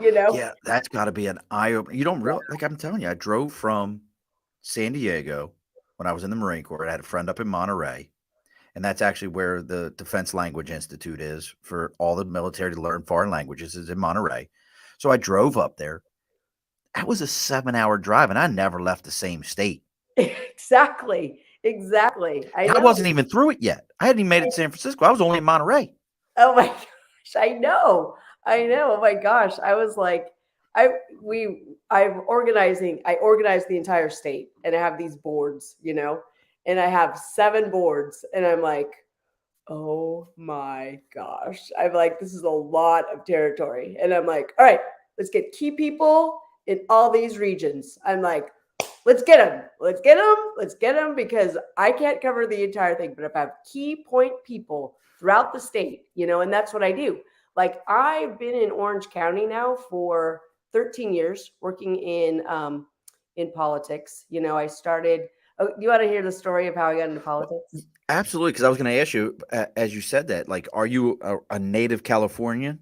Yeah, that's got to be an eye opener. You don't realize, like I'm telling you, I drove from San Diego when I was in the Marine Corps. I had a friend up in Monterey, and that's actually where the Defense Language Institute is for all the military to learn foreign languages, is in Monterey. So I drove up there. That was a 7-hour drive, and I never left the same state. Exactly. I And I know. wasn't even through it yet. I hadn't even made it to San Francisco. I was only in Monterey. Oh my gosh, I know. Oh my gosh. I was like, I organized the entire state, and I have these boards, and I have 7 boards, and I'm like, oh my gosh. I'm like, this is a lot of territory. And I'm like, all right, let's get key people in all these regions. I'm like, let's get them. Because I can't cover the entire thing. But if I have key point people throughout the state, and that's what I do. Like, I've been in Orange County now for 13 years working in politics. I started. Oh, you want to hear the story of how I got into politics? Absolutely, because I was going to ask you, as you said that, like, are you a native Californian?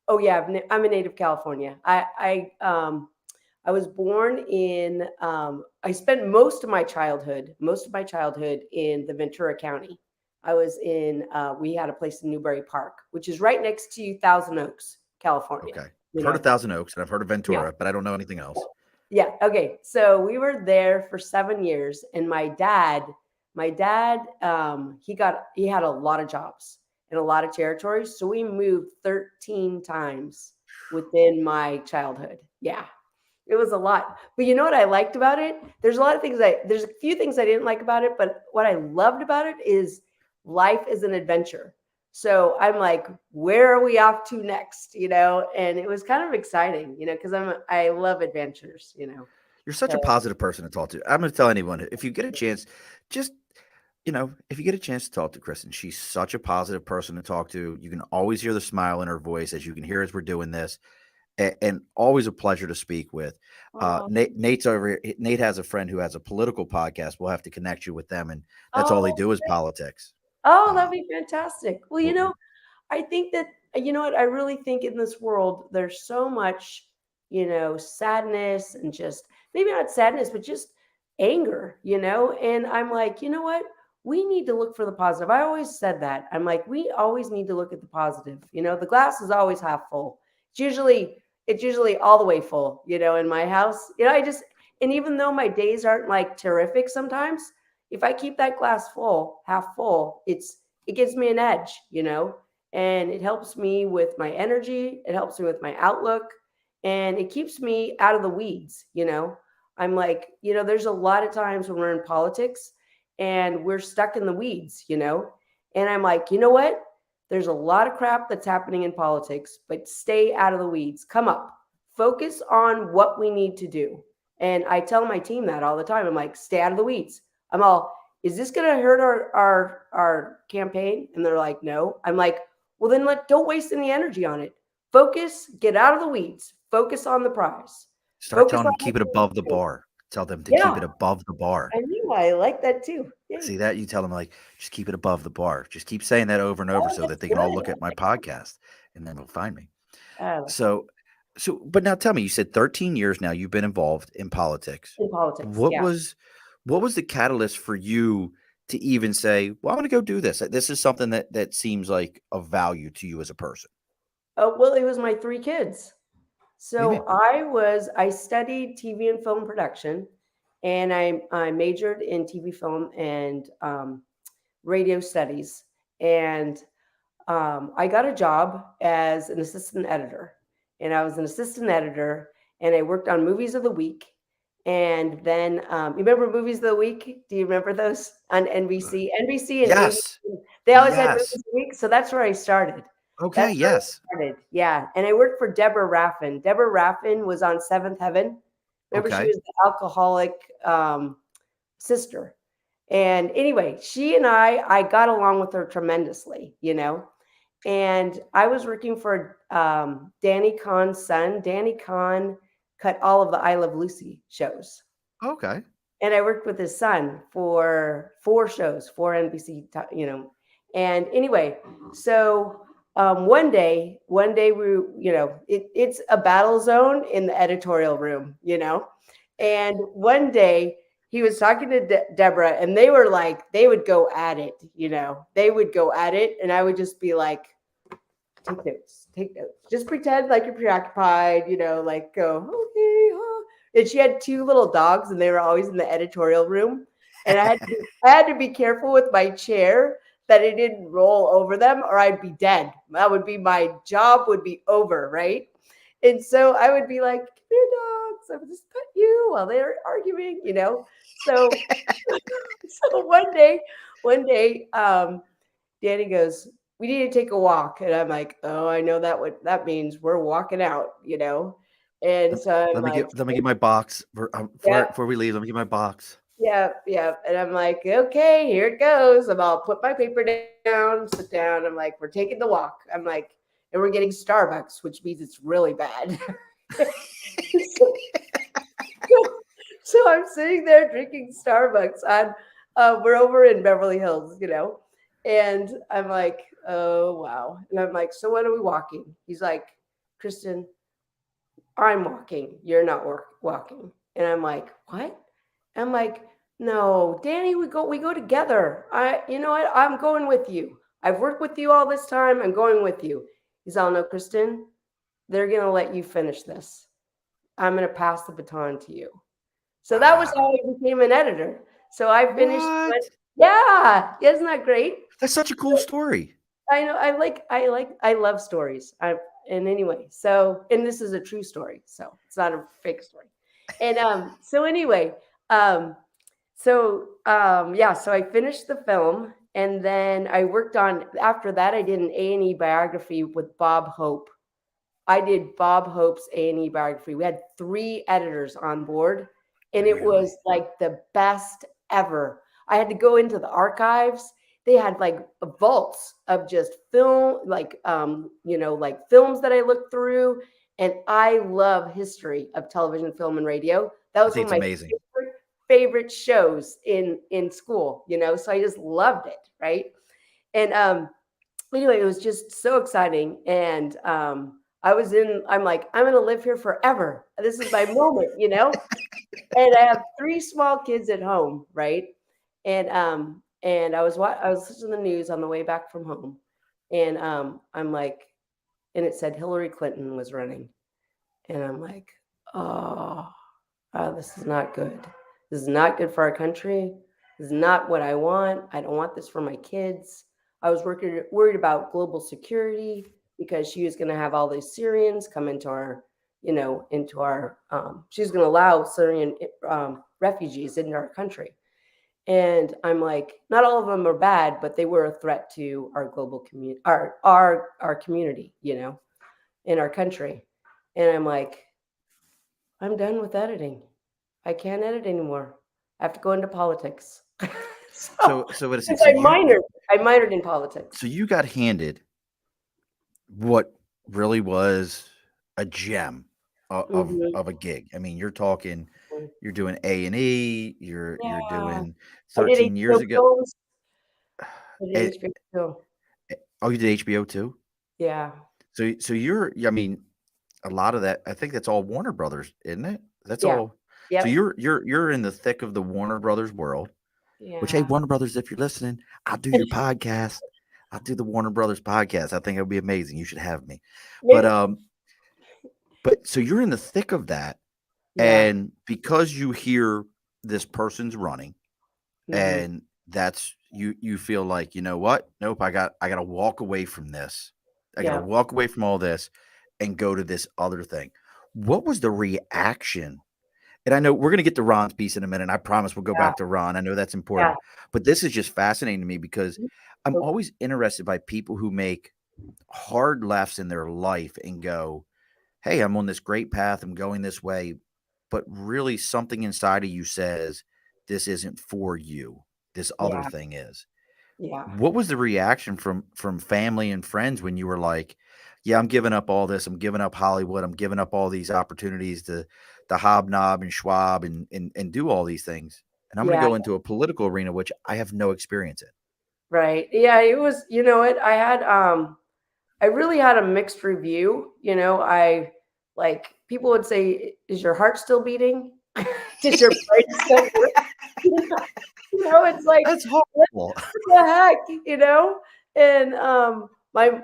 Oh yeah, I'm a native California. I was born in. I spent most of my childhood in the Ventura County. I was in. We had a place in Newbury Park, which is right next to Thousand Oaks, California. Okay, I've heard of Thousand Oaks and I've heard of Ventura, but I don't know anything else. Yeah. Okay. So we were there for 7 years, and my dad, he had a lot of jobs and a lot of territories. So we moved 13 times within my childhood. Yeah. It was a lot. But you know what I liked about it? There's a few things I didn't like about it, but what I loved about it is life is an adventure. So I'm like, where are we off to next? And it was kind of exciting, because I love adventures, You're such a positive person to talk to. I'm going to tell anyone, if you get a chance, just, if you get a chance to talk to Kristin, she's such a positive person to talk to. You can always hear the smile in her voice, as you can hear as we're doing this, and always a pleasure to speak with. Nate's over here. Nate has a friend who has a political podcast. We'll have to connect you with them, and that's all they do is politics. Oh, that'd be fantastic. Well, I think that, what I really think in this world, there's so much, sadness, and just maybe not sadness, but just anger, and I'm like, you know what? We need to look for the positive. I always said that. I'm like, we always need to look at the positive. The glass is always half full. It's usually all the way full, in my house. And even though my days aren't like terrific sometimes, if I keep that glass half full, it gives me an edge, and it helps me with my energy. It helps me with my outlook, and it keeps me out of the weeds. I'm like, there's a lot of times when we're in politics and we're stuck in the weeds, And I'm like, you know what? There's a lot of crap that's happening in politics, but stay out of the weeds. Come up, focus on what we need to do. And I tell my team that all the time. I'm like, stay out of the weeds. I'm all, is this going to hurt our campaign? And they're like, no. I'm like, well, then don't waste any energy on it. Focus, get out of the weeds, focus on the prize. Start Focus telling on them what keep it we need above the to do. bar. Tell them to keep Yeah, it above the bar. I knew I like that too. Yay. See that? You tell them like, just keep it above the bar. Just keep saying that over and over Oh, so that's that they can all good. look at my podcast and then they'll find me. I like So, but now tell me, you said 13 years now you've been involved in politics. in politics. What Yeah. was the catalyst for you to even say, well, I'm going to go do this. This is something that seems like of value to you as a person. Oh, well, it was my 3 kids. What do you mean? So I studied TV and film production, and I majored in TV, film, and radio studies. And I got a job as an assistant editor, and I was an assistant editor, and I worked on Movies of the Week. And then you remember Movies of the Week? Do you remember those on NBC? NBC and Yes. ABC, they always had Movies Yes. of the Week. So that's where I started. Okay. Yes. Started. Yeah. And I worked for Deborah Raffin. Deborah Raffin was on Seventh Heaven. Remember, she Okay. was the alcoholic sister. And anyway, she and I got along with her tremendously, And I was working for Danny Kahn's son. Danny Kahn cut all of the I Love Lucy shows. Okay. And I worked with his son for 4 shows, 4 NBC, And anyway, so one day we, it's a battle zone in the editorial room, And one day he was talking to Deborah, and they were like, they would go at it, They would go at it, and I would just be like, take notes. Just pretend like you're preoccupied, like go, okay. Huh. And she had 2 little dogs, and they were always in the editorial room. And I had to be careful with my chair that it didn't roll over them, or I'd be dead. That would be my job would be over, right? And so I would be like, come here, dogs. I would just pet you while they're arguing, So, so one day, Danny goes, we need to take a walk. And I'm like, oh, I know what that means. We're walking out, And so I'm like, let me get my box before we leave. Let me get my box. yeah. And I'm like, okay, here it goes. I'll put my paper down, sit down. I'm like, we're taking the walk. I'm like, and we're getting Starbucks, which means it's really bad. So I'm sitting there drinking Starbucks we're over in Beverly Hills, And I'm like, oh, wow. And I'm like, so when are we walking? He's like, Kristin, I'm walking. You're not walking. And I'm like, what? I'm like, no, Danny, we go together. You know what? I'm going with you. I've worked with you all this time. I'm going with you. He's all, no, Kristin, they're going to let you finish this. I'm going to pass the baton to you. So that was how I became an editor. So I finished. Yeah. Isn't that great? That's such a cool story. I know. I love stories. And anyway, and this is a true story. So it's not a fake story. And so anyway, so I finished the film, and then I worked on, after that, I did an A&E biography with Bob Hope. I did Bob Hope's A&E biography. We had 3 editors on board, and it was like the best ever. I had to go into the archives. They had like vaults of just film, like films that I looked through. And I love history of television, film, and radio. That was one of my favorite shows in school, so I just loved it, right? And anyway, it was just so exciting. And I'm like, I'm gonna live here forever. This is my moment, And I have 3 small kids at home, right? And I was listening to the news on the way back from home, and I'm like, and it said Hillary Clinton was running, and I'm like, oh, this is not good. This is not good for our country. This is not what I want. I don't want this for my kids. I was worried about global security because she was going to have all these Syrians come into our, she's going to allow Syrian refugees into our country. And I'm like, not all of them are bad, but they were a threat to our global community, our community, in our country. And I'm like, I'm done with editing. I can't edit anymore. I have to go into politics. So, So what is it? since I minored in politics. So you got handed what really was a gem Hmm. of a gig. I mean, you're talking, you're doing A&E, you're Yeah, doing I did 13 years HBO ago. films. I did eh, HBO film. oh, you did HBO too? Yeah, So you're, I mean, a lot of that, I think that's all Warner Brothers, isn't it? That's yeah, all. So yep, you're in the thick of the Warner Brothers world, which, hey, yeah. Warner Brothers, if you're listening, I'll do your podcast. I'll do the Warner Brothers podcast. I think it would be amazing. You should have me. But Maybe, so you're in the thick of that. yeah. And because you hear this person's running, Hmm. and that's you feel like, you know what? Nope, I gotta walk away from this. I gotta Yeah, walk away from all this and go to this other thing. What was the reaction? And I know we're gonna get to Ron's piece in a minute. And I promise we'll go yeah, back to Ron. I know that's yeah. important, but this is just fascinating to me because I'm So, always interested by people who make hard lefts in their life and go, hey, I'm on this great path. I'm going this way. But really, something inside of you says, this isn't for you. This other yeah, thing is. yeah. What was the reaction from family and friends when you were like, yeah, I'm giving up all this. I'm giving up Hollywood. I'm giving up all these opportunities to hobnob and schwab and do all these things. And I'm going to Yeah, go into a political arena, which I have no experience in. right. Yeah, it was, what I really had a mixed review. I like people would say, is your heart still beating? Does your brain still work? It's like, That's what horrible. the heck, And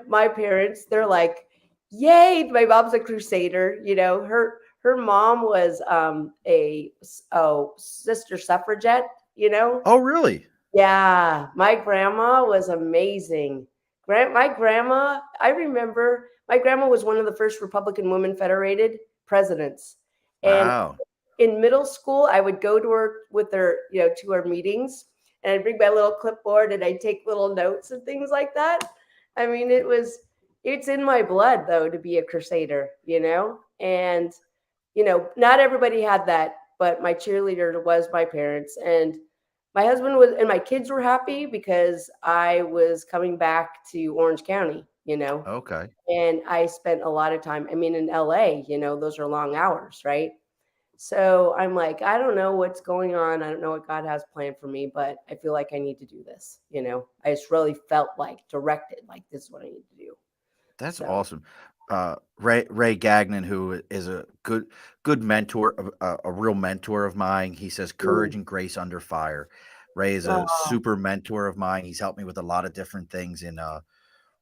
my parents, they're like, yay, my mom's a crusader. Her mom was sister suffragette, you know. Oh, really? Yeah, my grandma was amazing. My grandma, I remember my grandma was one of the first Republican women federated presidents. And Wow. in middle school, I would go to her with her, to her meetings, and I'd bring my little clipboard and I'd take little notes and things like that. I mean, it's in my blood though to be a crusader, and not everybody had that, but my cheerleader was my parents, and my husband was, and my kids were happy because I was coming back to Orange County, Okay. and I spent a lot of time. I mean, in LA, those are long hours, right? So I'm like, I don't know what's going on. I don't know what God has planned for me, but I feel like I need to do this. I just really felt like directed, like this is what I need to do. That's So, awesome. Ray Gagnon, who is a good mentor, a real mentor of mine. He says courage mm, and grace under fire. Ray is a oh, super mentor of mine. He's helped me with a lot of different things and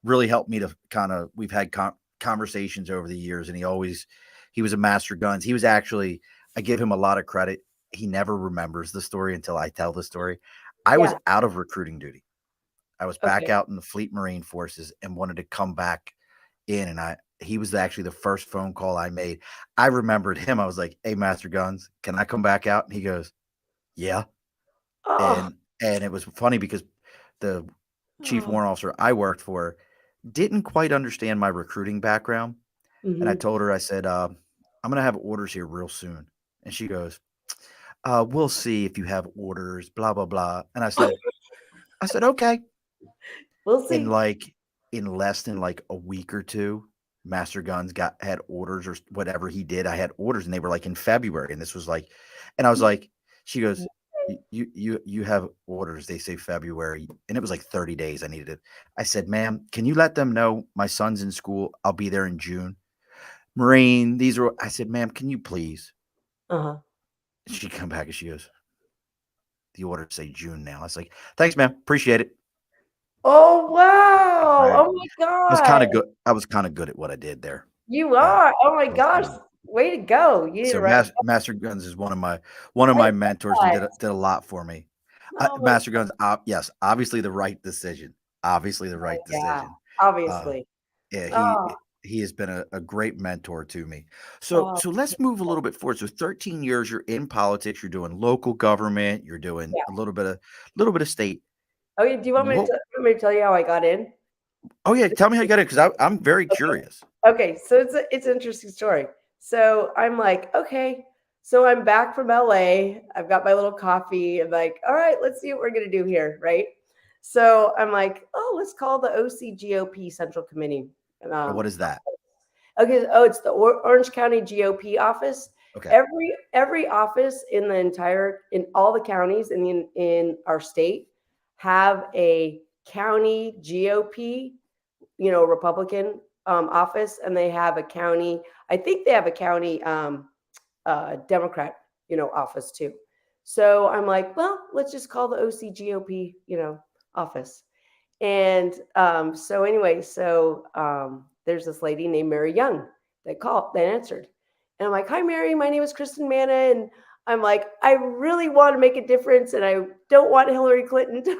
really helped me to we've had conversations over the years. And he was a master guns. He was actually, I give him a lot of credit. He never remembers the story until I tell the story. I was yeah, out of recruiting duty. I was back okay, out in the Fleet Marine Forces and wanted to come back in, and he was actually the first phone call I made. I remembered him. I was like, "Hey, Master Guns, can I come back out?" And he goes, "Yeah." oh, And it was funny because the chief oh, warrant officer I worked for didn't quite understand my recruiting background, and I hmm, told her, I said, "I'm gonna have orders here real soon," and she goes, "We'll see if you have orders." Blah blah blah. And I said, "Okay." we'll In see. like in less than like a week or 2, Master Guns had orders or whatever he did. I had orders and they were like in February. And this was like, and I was like, she goes, you have orders. They say February. And it was like 30 days I needed it. I said, ma'am, can you let them know my son's in school? I'll be there in June. Marine, I said, ma'am, can you please? Uh-huh. And she come back and she goes, the orders say June now. I was like, thanks, ma'am. Appreciate it. Oh wow! I Oh my God! I was kind of good at what I did there. You Uh, are. Oh my Both gosh! times. Way to go! You did it So right. Master Guns is one of I my mentors and bet. did a lot for me. Oh my Master Guns, yes, obviously the right decision. Obviously the God! right Yeah. decision. Uh, Obviously. yeah, Oh. He has been a great mentor to me. So Oh, let's move a little bit forward. So 13 years you're in politics, you're doing local government, you're doing yeah. a little bit of state. Okay, do you want me to What tell you how I got in? Oh yeah, tell me how you got in because I'm very Okay. curious. Okay, so it's an interesting story. So I'm like, okay, so I'm back from LA. I've got my little coffee. I'm like, all right, let's see what we're gonna do here, right? So I'm like, oh, let's call the OCGOP Central Committee. And what Um, is that? okay, oh, it's the Orange County GOP office. Okay. Every office in all the counties in our state have a county GOP, Republican office, and they have a county. I think they have a county Democrat, office too. So I'm like, well, let's just call the OCGOP, office. And so anyway, there's this lady named Mary Young that answered, and I'm like, hi, Mary, my name is Kristin Manna, and I'm like, I really want to make a difference, and I don't want Hillary Clinton to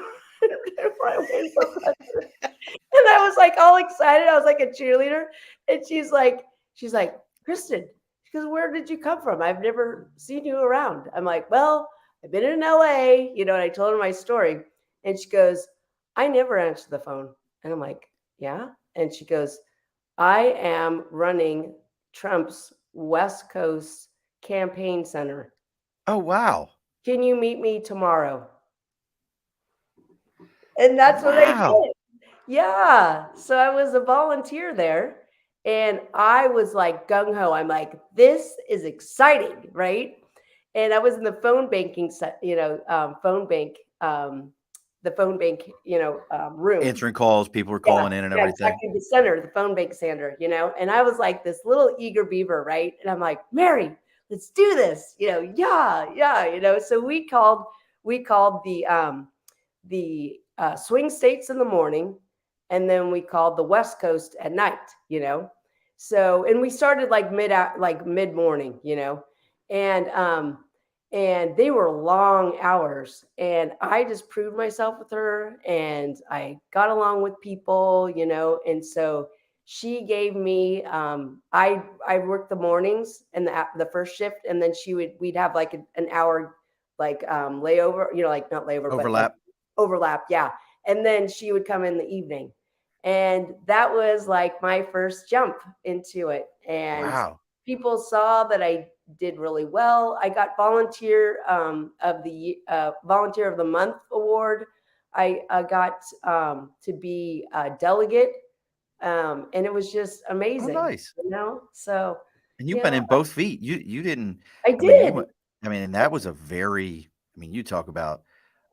win for president. And I was like all excited. I was like a cheerleader. And she's like, Kristin, she goes, where did you come from? I've never seen you around. I'm like, well, I've been in LA, and I told her my story. And she goes, I never answer the phone. And I'm like, yeah. And she goes, I am running Trump's West Coast campaign center. Oh wow. Can you meet me tomorrow? And that's what I Wow. did. Yeah. So I was a volunteer there and I was like gung ho. I'm like, this is exciting, right? And I was in the phone banking set, the phone bank, room. Answering calls, people are Yeah, calling in and yeah, everything. exactly. The center, the phone bank center, and I was like this little eager beaver, right? And I'm like, Mary, let's do this, yeah, yeah, So we called the swing states in the morning, and then we called the West Coast at night. So, and we started like mid morning, and they were long hours, and I just proved myself with her, and I got along with people, and so she gave me I worked the mornings and the first shift, and then we'd have like an hour like layover, like not layover, but like Overlap. overlap, yeah. And then she would come in the evening. And that was like my first jump into it. And Wow. people saw that I did really well. I got volunteer of the month award. I got to be a delegate, and it was just Oh amazing, nice. So And you've yeah, been in both feet. You didn't I I mean, you did. went and that was you talk about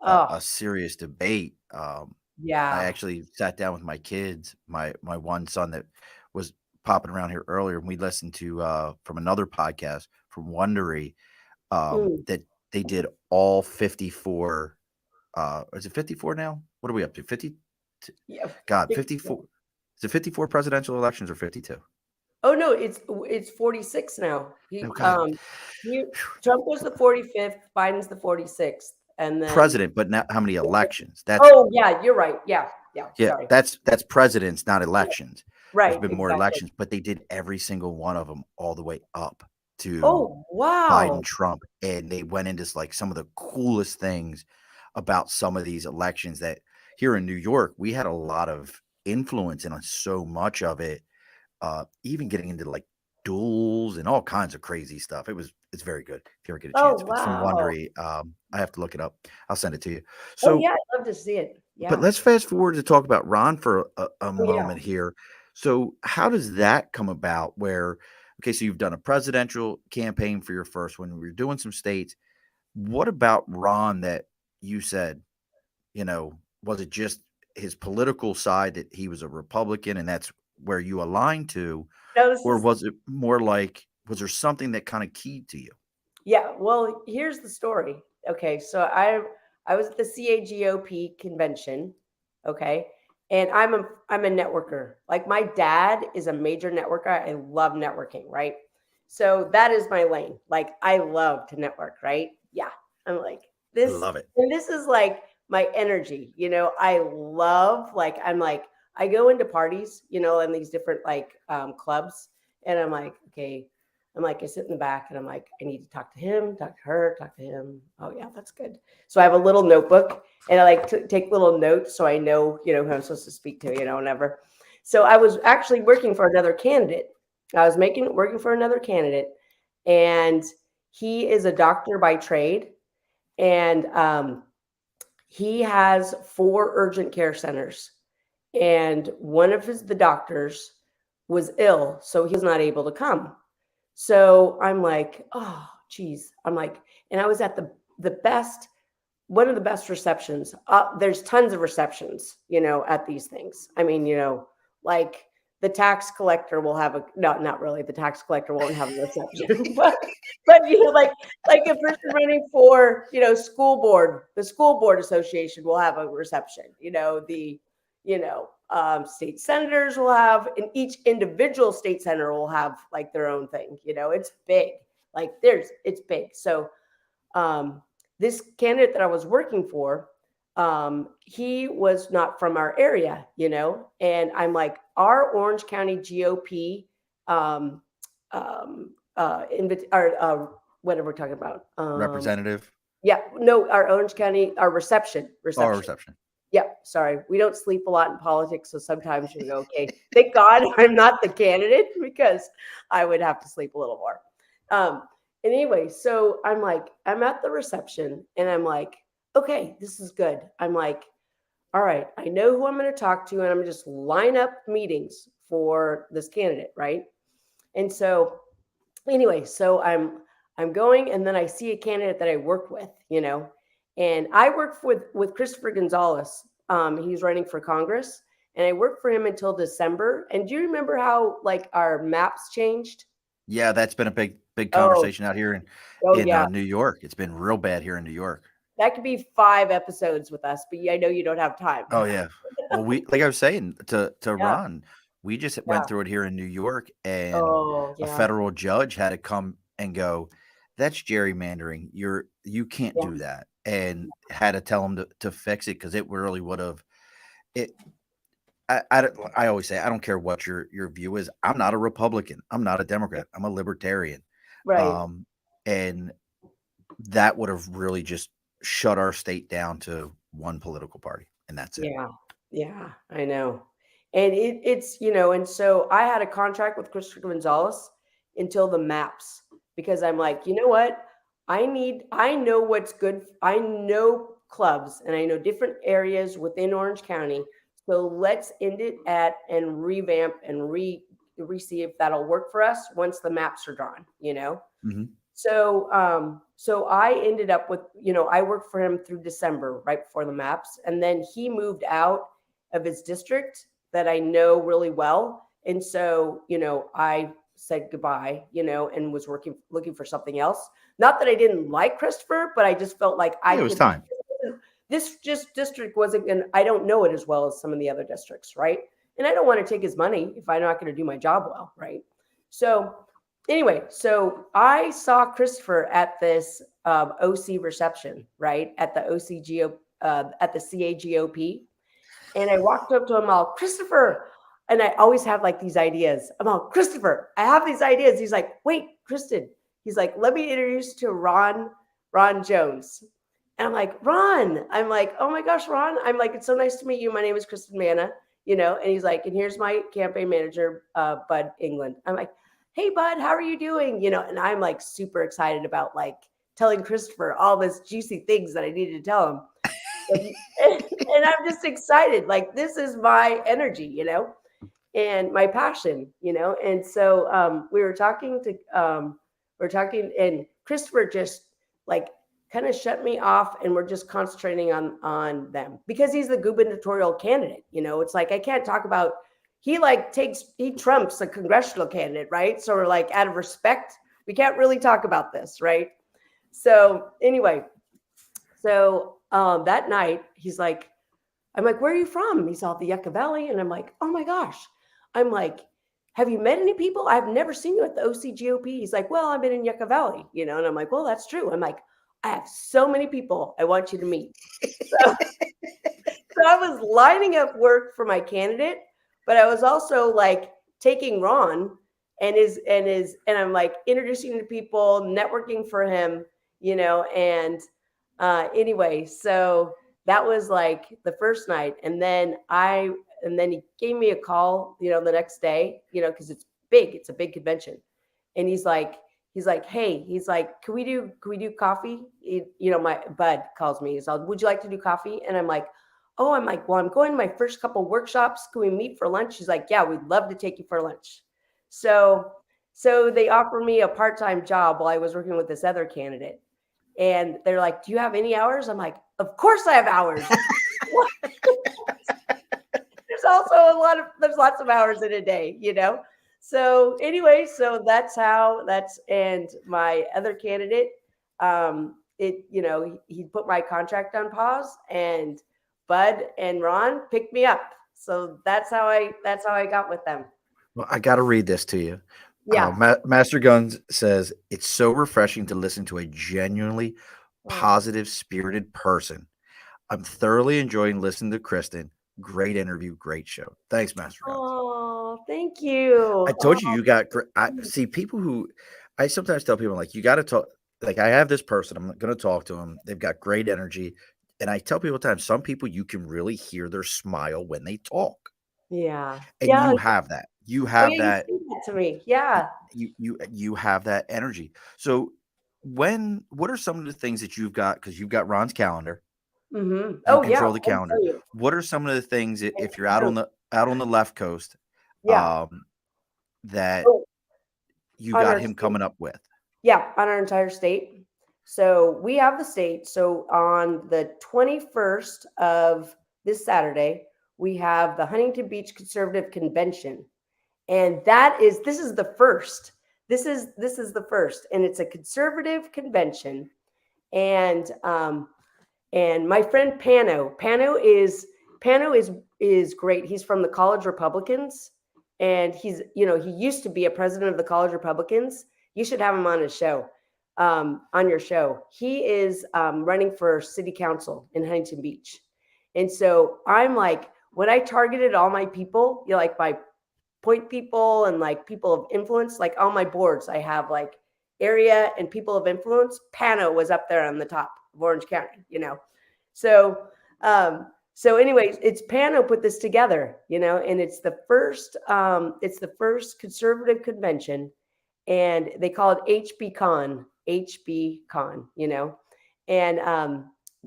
Oh, a serious debate. I yeah. actually sat down with my kids, my one son that was popping around here earlier, and we listened to from another podcast from Wondery Mm, that they did all 54 is it 54 now? What are we up to? 50 yeah. God, 54. Is it 54 presidential elections or 52? Oh no, it's 46 now. Oh God. He Trump was the 45th, Biden's the 46th, and then President, but now how many elections? That's oh yeah, you're right. Yeah, yeah. Yeah, Sorry. that's presidents, not elections. There's Right, been more exactly. elections, but they did every single one of them all the way up to Oh wow. Biden, Trump, and they went into like some of the coolest things about some of these elections that here in New York, we had a lot of influence in on so much of it, even getting into like duels and all kinds of crazy stuff. It's very good if you ever get a Oh chance. It's from wow. Wondery. I have to look it up. I'll send it to you. Oh So yeah, I'd love to see it. but Yeah. let's fast forward to talk about Ron for a Oh yeah. moment here. So, how does that come about? Where, okay, so you've done a presidential campaign for your first one. We were doing some states. What about Ron that you said, was it just his political side that he was a Republican and that's where you aligned to? No, this Or is was it more like, was there something that kind of keyed to you? Yeah, well, here's the story. Okay, so I was at the CAGOP convention, okay? And I'm a networker. Like my dad is a major networker. I love networking, right? So that is my lane. Like I love to network, right? Yeah. I'm like I this love it. and this is like my energy, I love like I'm like I go into parties, and these different like clubs, and I'm like, okay. I'm like, I sit in the back and I'm like, I need to talk to him, talk to her, talk to him. Oh yeah, that's good. So I have a little notebook and I like to take little notes so I know, who I'm supposed to speak to, whenever. So I was actually working for another candidate. I was working for another candidate, and he is a doctor by trade, and he has 4 urgent care centers, and one of the doctors was ill, so he was not able to come. So I'm like, oh, geez. I'm like, and I was at one of the best receptions. There's tons of receptions, at these things. I mean, like the tax collector will have no, not really. The tax collector won't have a reception, but like a person running for, school board, the school board association will have a reception. State senators will have, and each individual state senator will have like their own thing. It's big. Like it's big. So this candidate that I was working for, he was not from our area, and I'm like, our Orange County GOP, whatever we're talking about, Representative. Yeah, no, our Orange County, our reception. Oh, reception. Yeah, sorry. We don't sleep a lot in politics, so sometimes you go, okay, thank God I'm not the candidate, because I would have to sleep a little more. Anyway, so I'm at the reception and I'm like, okay, this is good. I'm like, all right, I know who I'm going to talk to, and I'm just line up meetings for this candidate, right? And so anyway, so I'm going, and then I see a candidate that I work with, and I work with Christopher Gonzalez. He's running for Congress, and I worked for him until December. And do you remember how like our maps changed? Yeah, that's been a big conversation out here in yeah. New York. It's been real bad here in New York. That could be 5 episodes with us, but I know you don't have time. Oh yeah. Well, like I was saying to Yeah. Ron, we just went through it here in New York, and yeah. a federal judge had to come and go, that's gerrymandering. You can't do that, and had to tell him to fix it, because it really would have it. I always say, I don't care what your view is. I'm not a Republican. I'm not a Democrat. I'm a libertarian. Right. And that would have really just shut our state down to one political party, and that's it. Yeah, I know. And it's, and so I had a contract with Christopher Gonzalez until the maps, because I'm like, you know what? I know what's good. I know clubs, and I know different areas within Orange County. So let's end it and revamp and see if that'll work for us once the maps are drawn, Mm-hmm. So I ended up with, I worked for him through December, right before the maps. And then he moved out of his district that I know really well. And so, I said goodbye, and was looking for something else. Not that I didn't like Christopher, but I just felt like it was time. This district wasn't going to, I don't know it as well as some of the other districts. Right. And I don't want to take his money if I'm not going to do my job well. Right. So anyway, so I saw Christopher at this OC reception, right, at the at the CAGOP, and I walked up to him, all, Christopher, and I always have like these ideas. I'm all, Christopher, I have these ideas. He's like, wait, Kristin. He's like, let me introduce you to Ron Jones. And I'm like, Ron. I'm like, oh my gosh, Ron. I'm like, it's so nice to meet you. My name is Kristin Manna, and he's like, and here's my campaign manager, Bud England. I'm like, hey, Bud, how are you doing? And I'm like super excited about like telling Christopher all this juicy things that I needed to tell him. And I'm just excited. Like, this is my energy, and my passion, And so we were talking, and Christopher just like kind of shut me off, and we're just concentrating on them, because he's the gubernatorial candidate. It's like, I can't talk about, he trumps a congressional candidate, right? So we're like, out of respect, we can't really talk about this, right? So anyway, that night he's like, I'm like, where are you from? He's all, the Yucca Valley. And I'm like, oh my gosh. I'm like, have you met any people? I've never seen you at the OCGOP. He's like, well, I've been in Yucca Valley, and I'm like, well, that's true. I'm like, I have so many people I want you to meet. So I was lining up work for my candidate, but I was also like taking Ron and I'm like introducing him to people, networking for him, and anyway, so that was like the first night, and then he gave me a call, the next day, because it's a big convention, and he's like, hey, he's like, can we do coffee? My bud calls me. He's like, would you like to do coffee? And I'm like, oh, I'm like, well, I'm going to my first couple workshops. Can we meet for lunch? He's like, yeah, we'd love to take you for lunch. So, so they offer me a part-time job while I was working with this other candidate. And they're like, do you have any hours? I'm like, of course I have hours. There's lots of hours in a day. So anyway, so and my other candidate, he put my contract on pause, and Bud and Ron picked me up. So that's how I got with them. Well, I got to read this to you. Yeah. Master Guns says, it's so refreshing to listen to a genuinely positive spirited person. I'm thoroughly enjoying listening to Kristin. Great interview, great show. Thanks, Master Guns. Oh, thank you. I told you got great. I see people who I sometimes tell people, like, you got to talk. Like, I have this person, I'm going to talk to them. They've got great energy. And I tell people all the time, some people you can really hear their smile when they talk. Yeah. And Yeah. you have that. You Oh, have yeah, that. you said that to me. Yeah. You have that energy. So what are some of the things that you've got? Because you've got Ron's calendar. Mm-hmm. You Oh, yeah. control the Let me calendar. tell you. What are some of the things that if you're true. out on the left coast, Yeah. that Oh, you on got our him state. coming up with? Yeah, on our entire state. So we have the state. So on the 21st of this Saturday, we have the Huntington Beach Conservative Convention. And this is the first. This is the first. And it's a conservative convention. And my friend Pano is great. He's from the College Republicans, and he used to be a president of the College Republicans. You should have him on his show, on your show. He is running for city council in Huntington Beach, and so I'm like, when I targeted all my people, like my point people and like people of influence, like on my boards, I have like area and people of influence. Pano was up there on the top of Orange County, So, so anyways, it's Pano put this together, and it's the first conservative convention, and they call it HB Con, and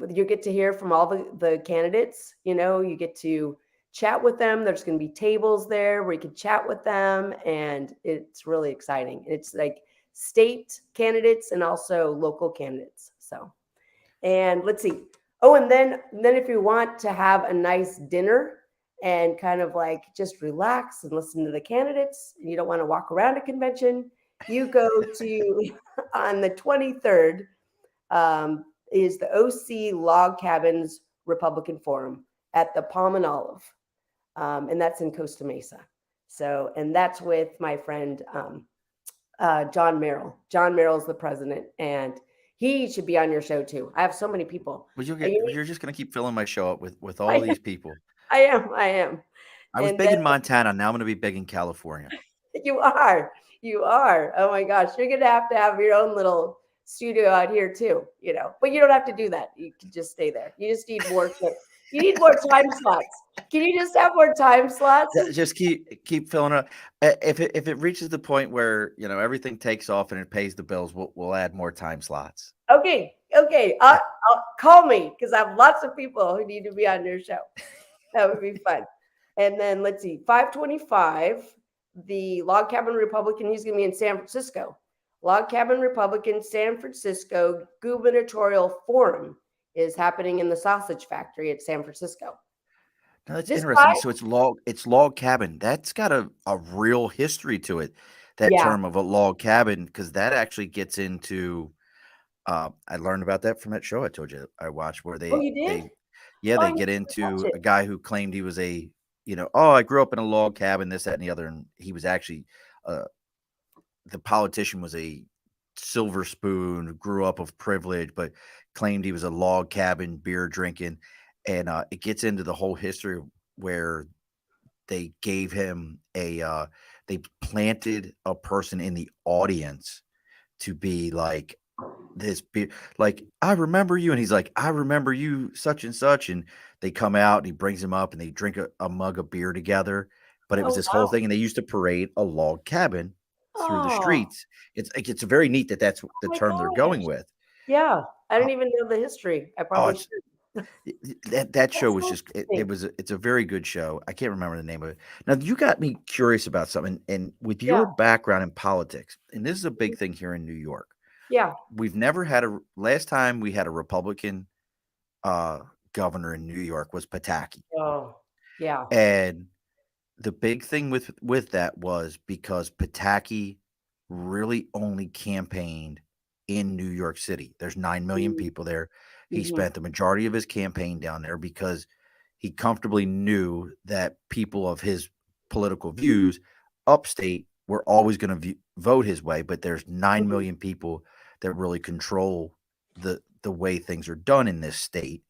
you get to hear from all the candidates, you get to chat with them. There's going to be tables there where you can chat with them, and it's really exciting. It's like state candidates and also local candidates. So, and let's see. Oh, and then if you want to have a nice dinner and kind of like just relax and listen to the candidates, and you don't want to walk around a convention, you go to on the 23rd is the OC Log Cabins Republican Forum at the Palm and Olive. And that's in Costa Mesa. So, and that's with my friend John Merrill. John Merrill is the president, and he should be on your show too. I have so many people. Well, you're just going to keep filling my show up with all these people. I am. I was big in Montana. Now I'm going to be big in California. You are. Oh my gosh, you're going to have your own little studio out here too. But you don't have to do that. You can just stay there. You just need more. You need more time slots. Can you just have more time slots? Yeah, just keep filling up. If it reaches the point where everything takes off and it pays the bills, we'll add more time slots. Okay. I'll call me because I have lots of people who need to be on your show. That would be fun. And then let's see, 525, the Log Cabin Republican. He's going to be in San Francisco. Log Cabin Republican San Francisco Gubernatorial Forum is happening in the Sausage Factory at San Francisco. Now, that's interesting. So it's log cabin. That's got a real history to it. That term of a log cabin, because that actually gets into. I learned about that from that show I told you I watched, where they they get into a guy who claimed he was I grew up in a log cabin, this, that, and the other, and he was actually the politician was a silver spoon, grew up of privilege, but claimed he was a log cabin beer drinking. And it gets into the whole history where they gave him they planted a person in the audience to be like like, I remember you, and he's like, I remember you, such and such, and they come out and he brings him up and they drink a mug of beer together. But it was Oh, this whole wow. thing, and they used to parade a log cabin through the Oh, streets. It's like it's very neat that that's the my term they're going gosh. with. Yeah. I Oh, didn't even know the history. I oh, probably it's should. that show That's was so just interesting. it's a very good show. I can't remember the name of it. Now you got me curious about something, and with Yeah. your background in politics, and this is a Mhm. big thing here in New York. Yeah. We've never had a last time we had a Republican uh, governor in New York was Pataki. Oh, yeah. And the big thing with that was because Pataki really only campaigned in New York City. There's 9 million Mm, people there. He mhm, spent the majority of his campaign down there because he comfortably knew that people of his political views upstate were always going to vote his way, but there's 9 mhm, million people that really control the way things are done in this state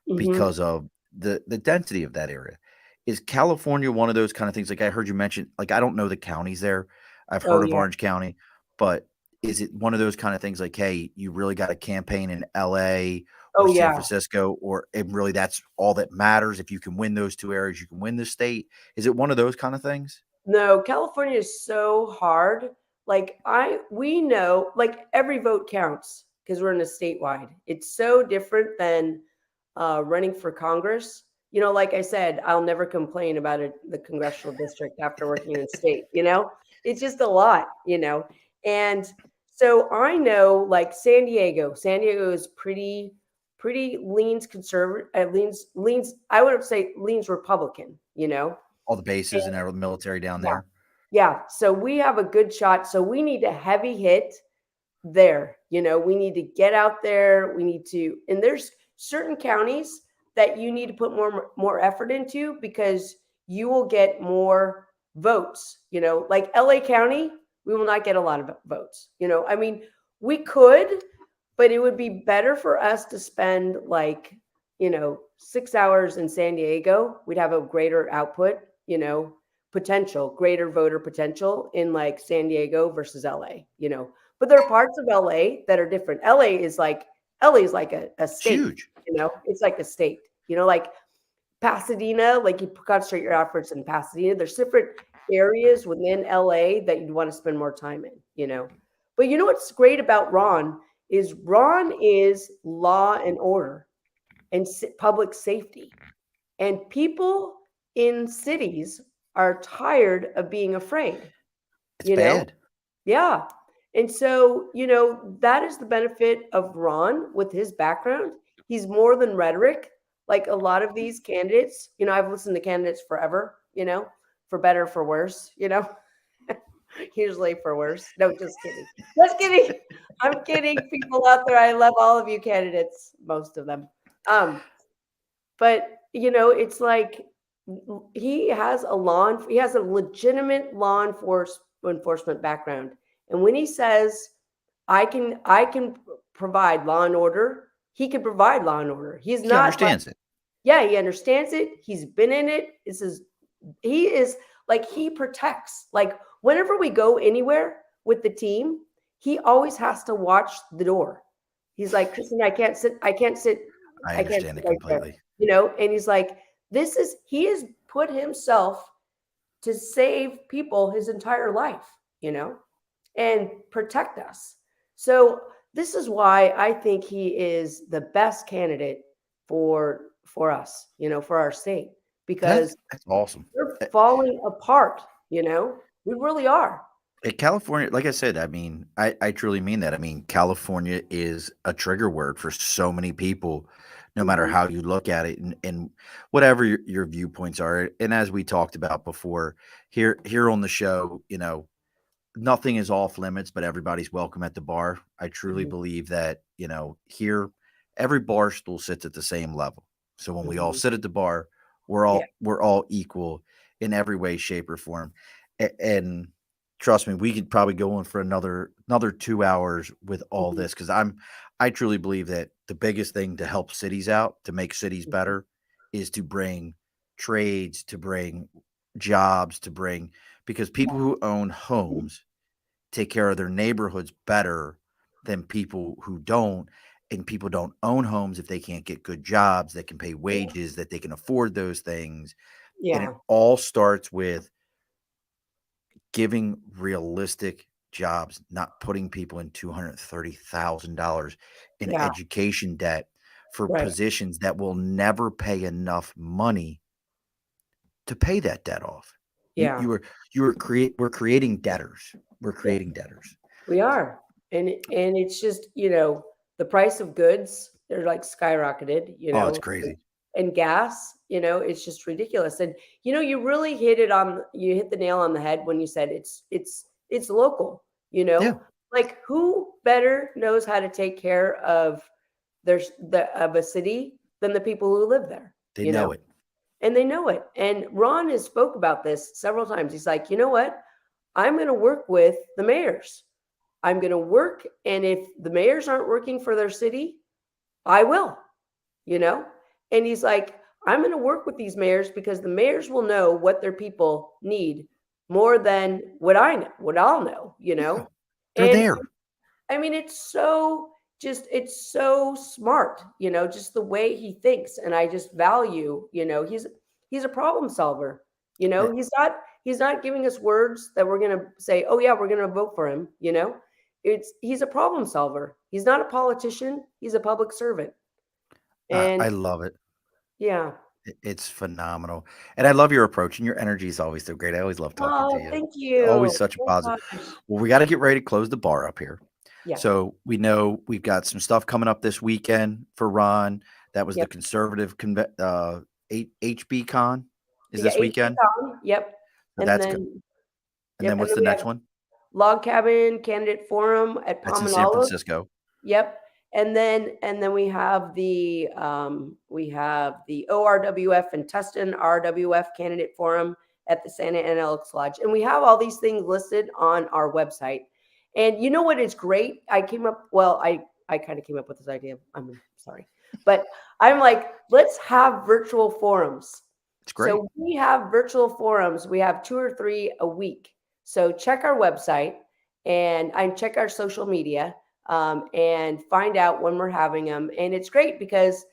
mhm. because of the density of that area. Is California one of those kind of things? Like I heard you mention, like I don't know the counties there. I've Oh, heard of yeah. Orange County, but is it one of those kind of things like, hey, you really got to campaign in LA or Oh, San yeah. Francisco, or and really that's all that matters. If you can win those two areas, you can win the state. Is it one of those kind of things? No, California is so hard. Like we know, like every vote counts because we're in a statewide. It's so different than running for Congress. Like I said, I'll never complain about the congressional district after working in state. It's just a lot. And so I know, like San Diego. San Diego is pretty leans conservative. Leans. I would say leans Republican. All the bases and the military down Yeah. there. Yeah. So we have a good shot. So we need a heavy hit there. We need to get out there. We need to, and there's certain counties that you need to put more effort into because you will get more votes. Like LA County, we will not get a lot of votes. I mean, we could, but it would be better for us to spend like 6 hours in San Diego. We'd have a greater output. Greater voter potential in like San Diego versus LA. But there are parts of LA that are different. LA is like a It's state, huge. it's like a state, like Pasadena, like you concentrate your efforts in Pasadena. There's different areas within LA that you'd want to spend more time in. But what's great about Ron is law and order and public safety. And people in cities are tired of being afraid, It's you know? bad. Yeah. And so, that is the benefit of Ron with his background. He's more than rhetoric. Like a lot of these candidates, I've listened to candidates forever, for better, for worse. Usually for worse. No, just kidding. Just kidding. I'm kidding. People out there, I love all of you candidates, most of them. But it's like he has a legitimate enforcement background. And when he says I can provide law and order, he can provide law and order. He's He not like, understands it. yeah, he understands it. He's been in it. He is like, he protects. Like whenever we go anywhere with the team, he always has to watch the door. He's like, Kristin, I I can't understand sit it right there, completely. and he's like, he has put himself to save people his entire life, and protect us. So this is why I think he is the best candidate for us, for our state, because That's awesome. we're falling apart, we really are. California, like I said, I mean, I truly mean that. I mean, California is a trigger word for so many people, no matter Mhm, how you look at it and whatever your viewpoints are. And as we talked about before, here on the show, nothing is off limits, but everybody's welcome at the bar. I truly mhm, believe that, here every bar stool sits at the same level. So when we all mhm. sit at the bar, we're Yeah. all equal in every way, shape, or form. And trust me, we could probably go on for another 2 hours with all Mhm, this because I truly believe that the biggest thing to help cities out, to make cities mhm, better, is to bring trades, to bring jobs to bring, because people who own homes take care of their neighborhoods better than people who don't. And people don't own homes if they can't get good jobs that can pay wages, that they can afford those things. And it Yeah. all starts with giving realistic jobs, not putting people in $230,000 in Yeah. education debt for Right. positions that will never pay enough money to pay that debt off. You Yeah. you were we're creating debtors. We're Yeah. creating debtors. We are. And it's just, the price of goods, they're like skyrocketed, Oh, it's crazy. and gas, it's just ridiculous. And you really you hit the nail on the head when you said it's local, Yeah, like who better knows how to take care of of a city than the people who live there, they know it. and they know it. And Ron has spoke about this several times. He's like, you know what? I'm going to work with the mayors. I'm going to work. And if the mayors aren't working for their city, I will, you know? And he's like, I'm going to work with these mayors because the mayors will know what their people need more than what I know, what I'll know, Yeah, they're And there. I mean, it's so smart, just the way he thinks. And I just value, he's a problem solver. Eh, He's not giving us words that we're gonna say, oh yeah, we're gonna vote for him. He's a problem solver. He's not a politician, he's a public servant. And I love it. yeah. It's phenomenal. And I love your approach, and your energy is always so great. I always love talking to Oh, you. thank Always you. such a Oh positive. gosh. Well, we got to get ready to close the bar up here. Yeah. So we know we've got some stuff coming up this weekend for Ron. That was the Yep. conservative HB Con is Yeah, this HB weekend. Con. Yep. So And that's good. then And then and what's then the we have next one? Log Cabin Candidate Forum at That's Palm in and San Olive. Francisco. Yep. And then we have the ORWF and Tustin RWF Candidate Forum at the Santa Ana Elks Lodge. And we have all these things listed on our website. And you know what is great? I kind of came up with this idea. I'm sorry. But I'm like, let's have virtual forums. It's great. So we have virtual forums. We have 2 or 3 a week. So check our website and I check our social media and find out when we're having them. And it's great because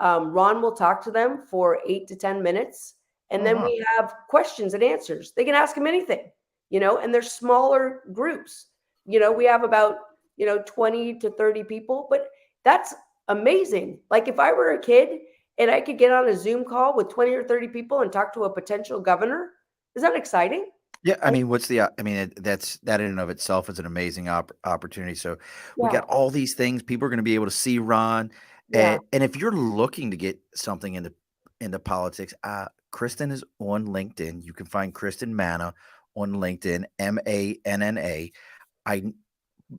Ron will talk to them for 8 to 10 minutes. And then Uh-huh. we have questions and answers. They can ask him anything, and they're smaller groups. We have about, 20 to 30 people, but that's amazing. Like if I were a kid and I could get on a Zoom call with 20 or 30 people and talk to a potential governor, is that exciting? Yeah, I Like, mean, that's that in and of itself is an amazing opportunity. So we yeah, got all these things. People are going to be able to see Ron, yeah. and if you're looking to get something into politics, Kristin is on LinkedIn. You can find Kristin Manna on LinkedIn, Manna. I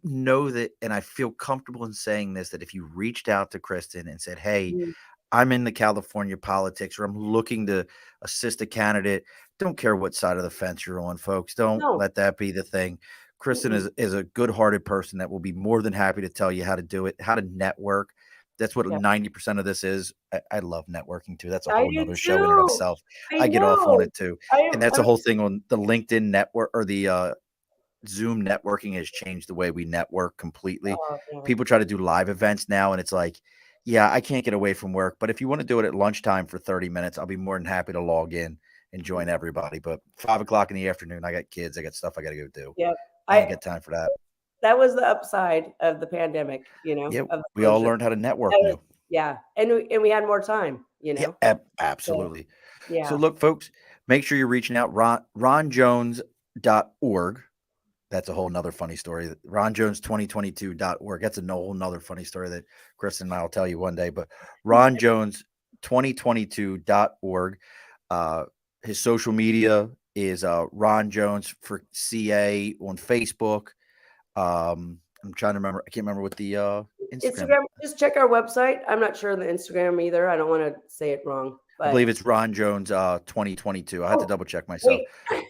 know that, and I feel comfortable in saying this, that if you reached out to Kristin and said, "Hey, Mm, I'm in the California politics, or I'm looking to assist a candidate," don't care what side of the fence you're on, folks. Don't no. let that be the thing. Kristin Mm-mm. is a good-hearted person that will be more than happy to tell you how to do it, how to network. That's what Yeah. 90% of this is. I love networking too. That's a I whole do nother show in and of too. itself. I I get off on know. it too. And I'm that's a I'm whole thing on the LinkedIn network, or the Zoom networking has changed the way we network completely. oh, yeah. People try to do live events now, and it's like, yeah, I can't get away from work, but if you want to do it at lunchtime for 30 minutes, I'll be more than happy to log in and join everybody. But 5 o'clock in the afternoon, I got kids, I got stuff I got to go do. Yep. I ain't I got time for that. That was the upside of the pandemic, Yeah, of the we all closure. learned how to That network was new. Yeah, and we had more time, Yeah, So, absolutely. So yeah. look, folks, make sure you're reaching out. ronjones.org. That's a whole nother funny story. RonJones2022.org. That's a whole nother funny story that Kristin and I will tell you one day. But RonJones2022.org. His social media is Ron Jones for CA on Facebook. I'm trying to remember. I can't remember what the Instagram. Instagram, just check our website. I'm not sure of the Instagram either. I don't wanna say it wrong, I but believe it's Ron Jones 2022. I had to oh, double check myself. wait.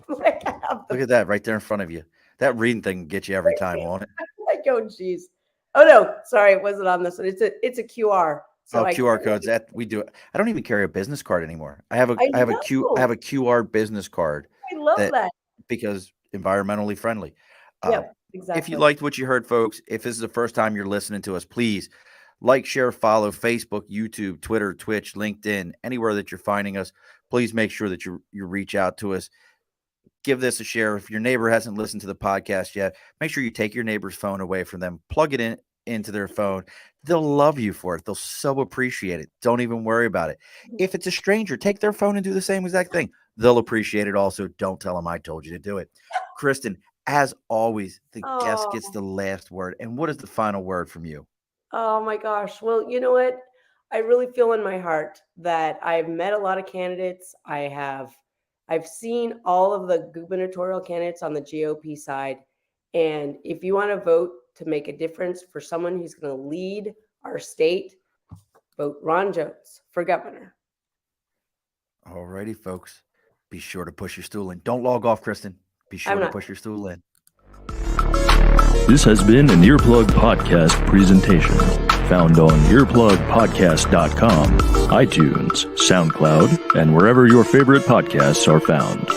Like, I have Look the at that right there in front of you. That reading thing gets you every time, won't it? like, oh, geez. Oh, no, sorry, it wasn't on this one. It's a QR. So Oh, QR codes that we do. I don't even carry a business card anymore. I I have a QR business card love that that. because environmentally friendly. Uh, Yep, if you exactly. liked what you heard, folks, if this is the first time you're listening to us, please like, share, follow Facebook, YouTube, Twitter, Twitch, LinkedIn, anywhere that you're finding us. Please make sure that you reach out to us. Give this a share. If your neighbor hasn't listened to the podcast yet, make sure you take your neighbor's phone away from them, plug it into their phone. They'll love you for it. They'll so appreciate it. Don't even worry about it. If it's a stranger, take their phone and do the same exact thing. They'll appreciate it also. Don't tell them I told you to do it. Kristin, as always, the guest gets Oh, the last word. And what is the final word from you? oh my gosh. Well, you know what? I really feel in my heart that I've met a lot of candidates. I've seen all of the gubernatorial candidates on the GOP side. And if you want to vote to make a difference for someone who's going to lead our state, vote Ron Jones for governor. All righty, folks. Be sure to push your stool in. Don't log off, Kristin. Be sure I'm to not. push your stool in. This has been an Earplug Podcast presentation. Found on earplugpodcast.com, iTunes, SoundCloud, and wherever your favorite podcasts are found.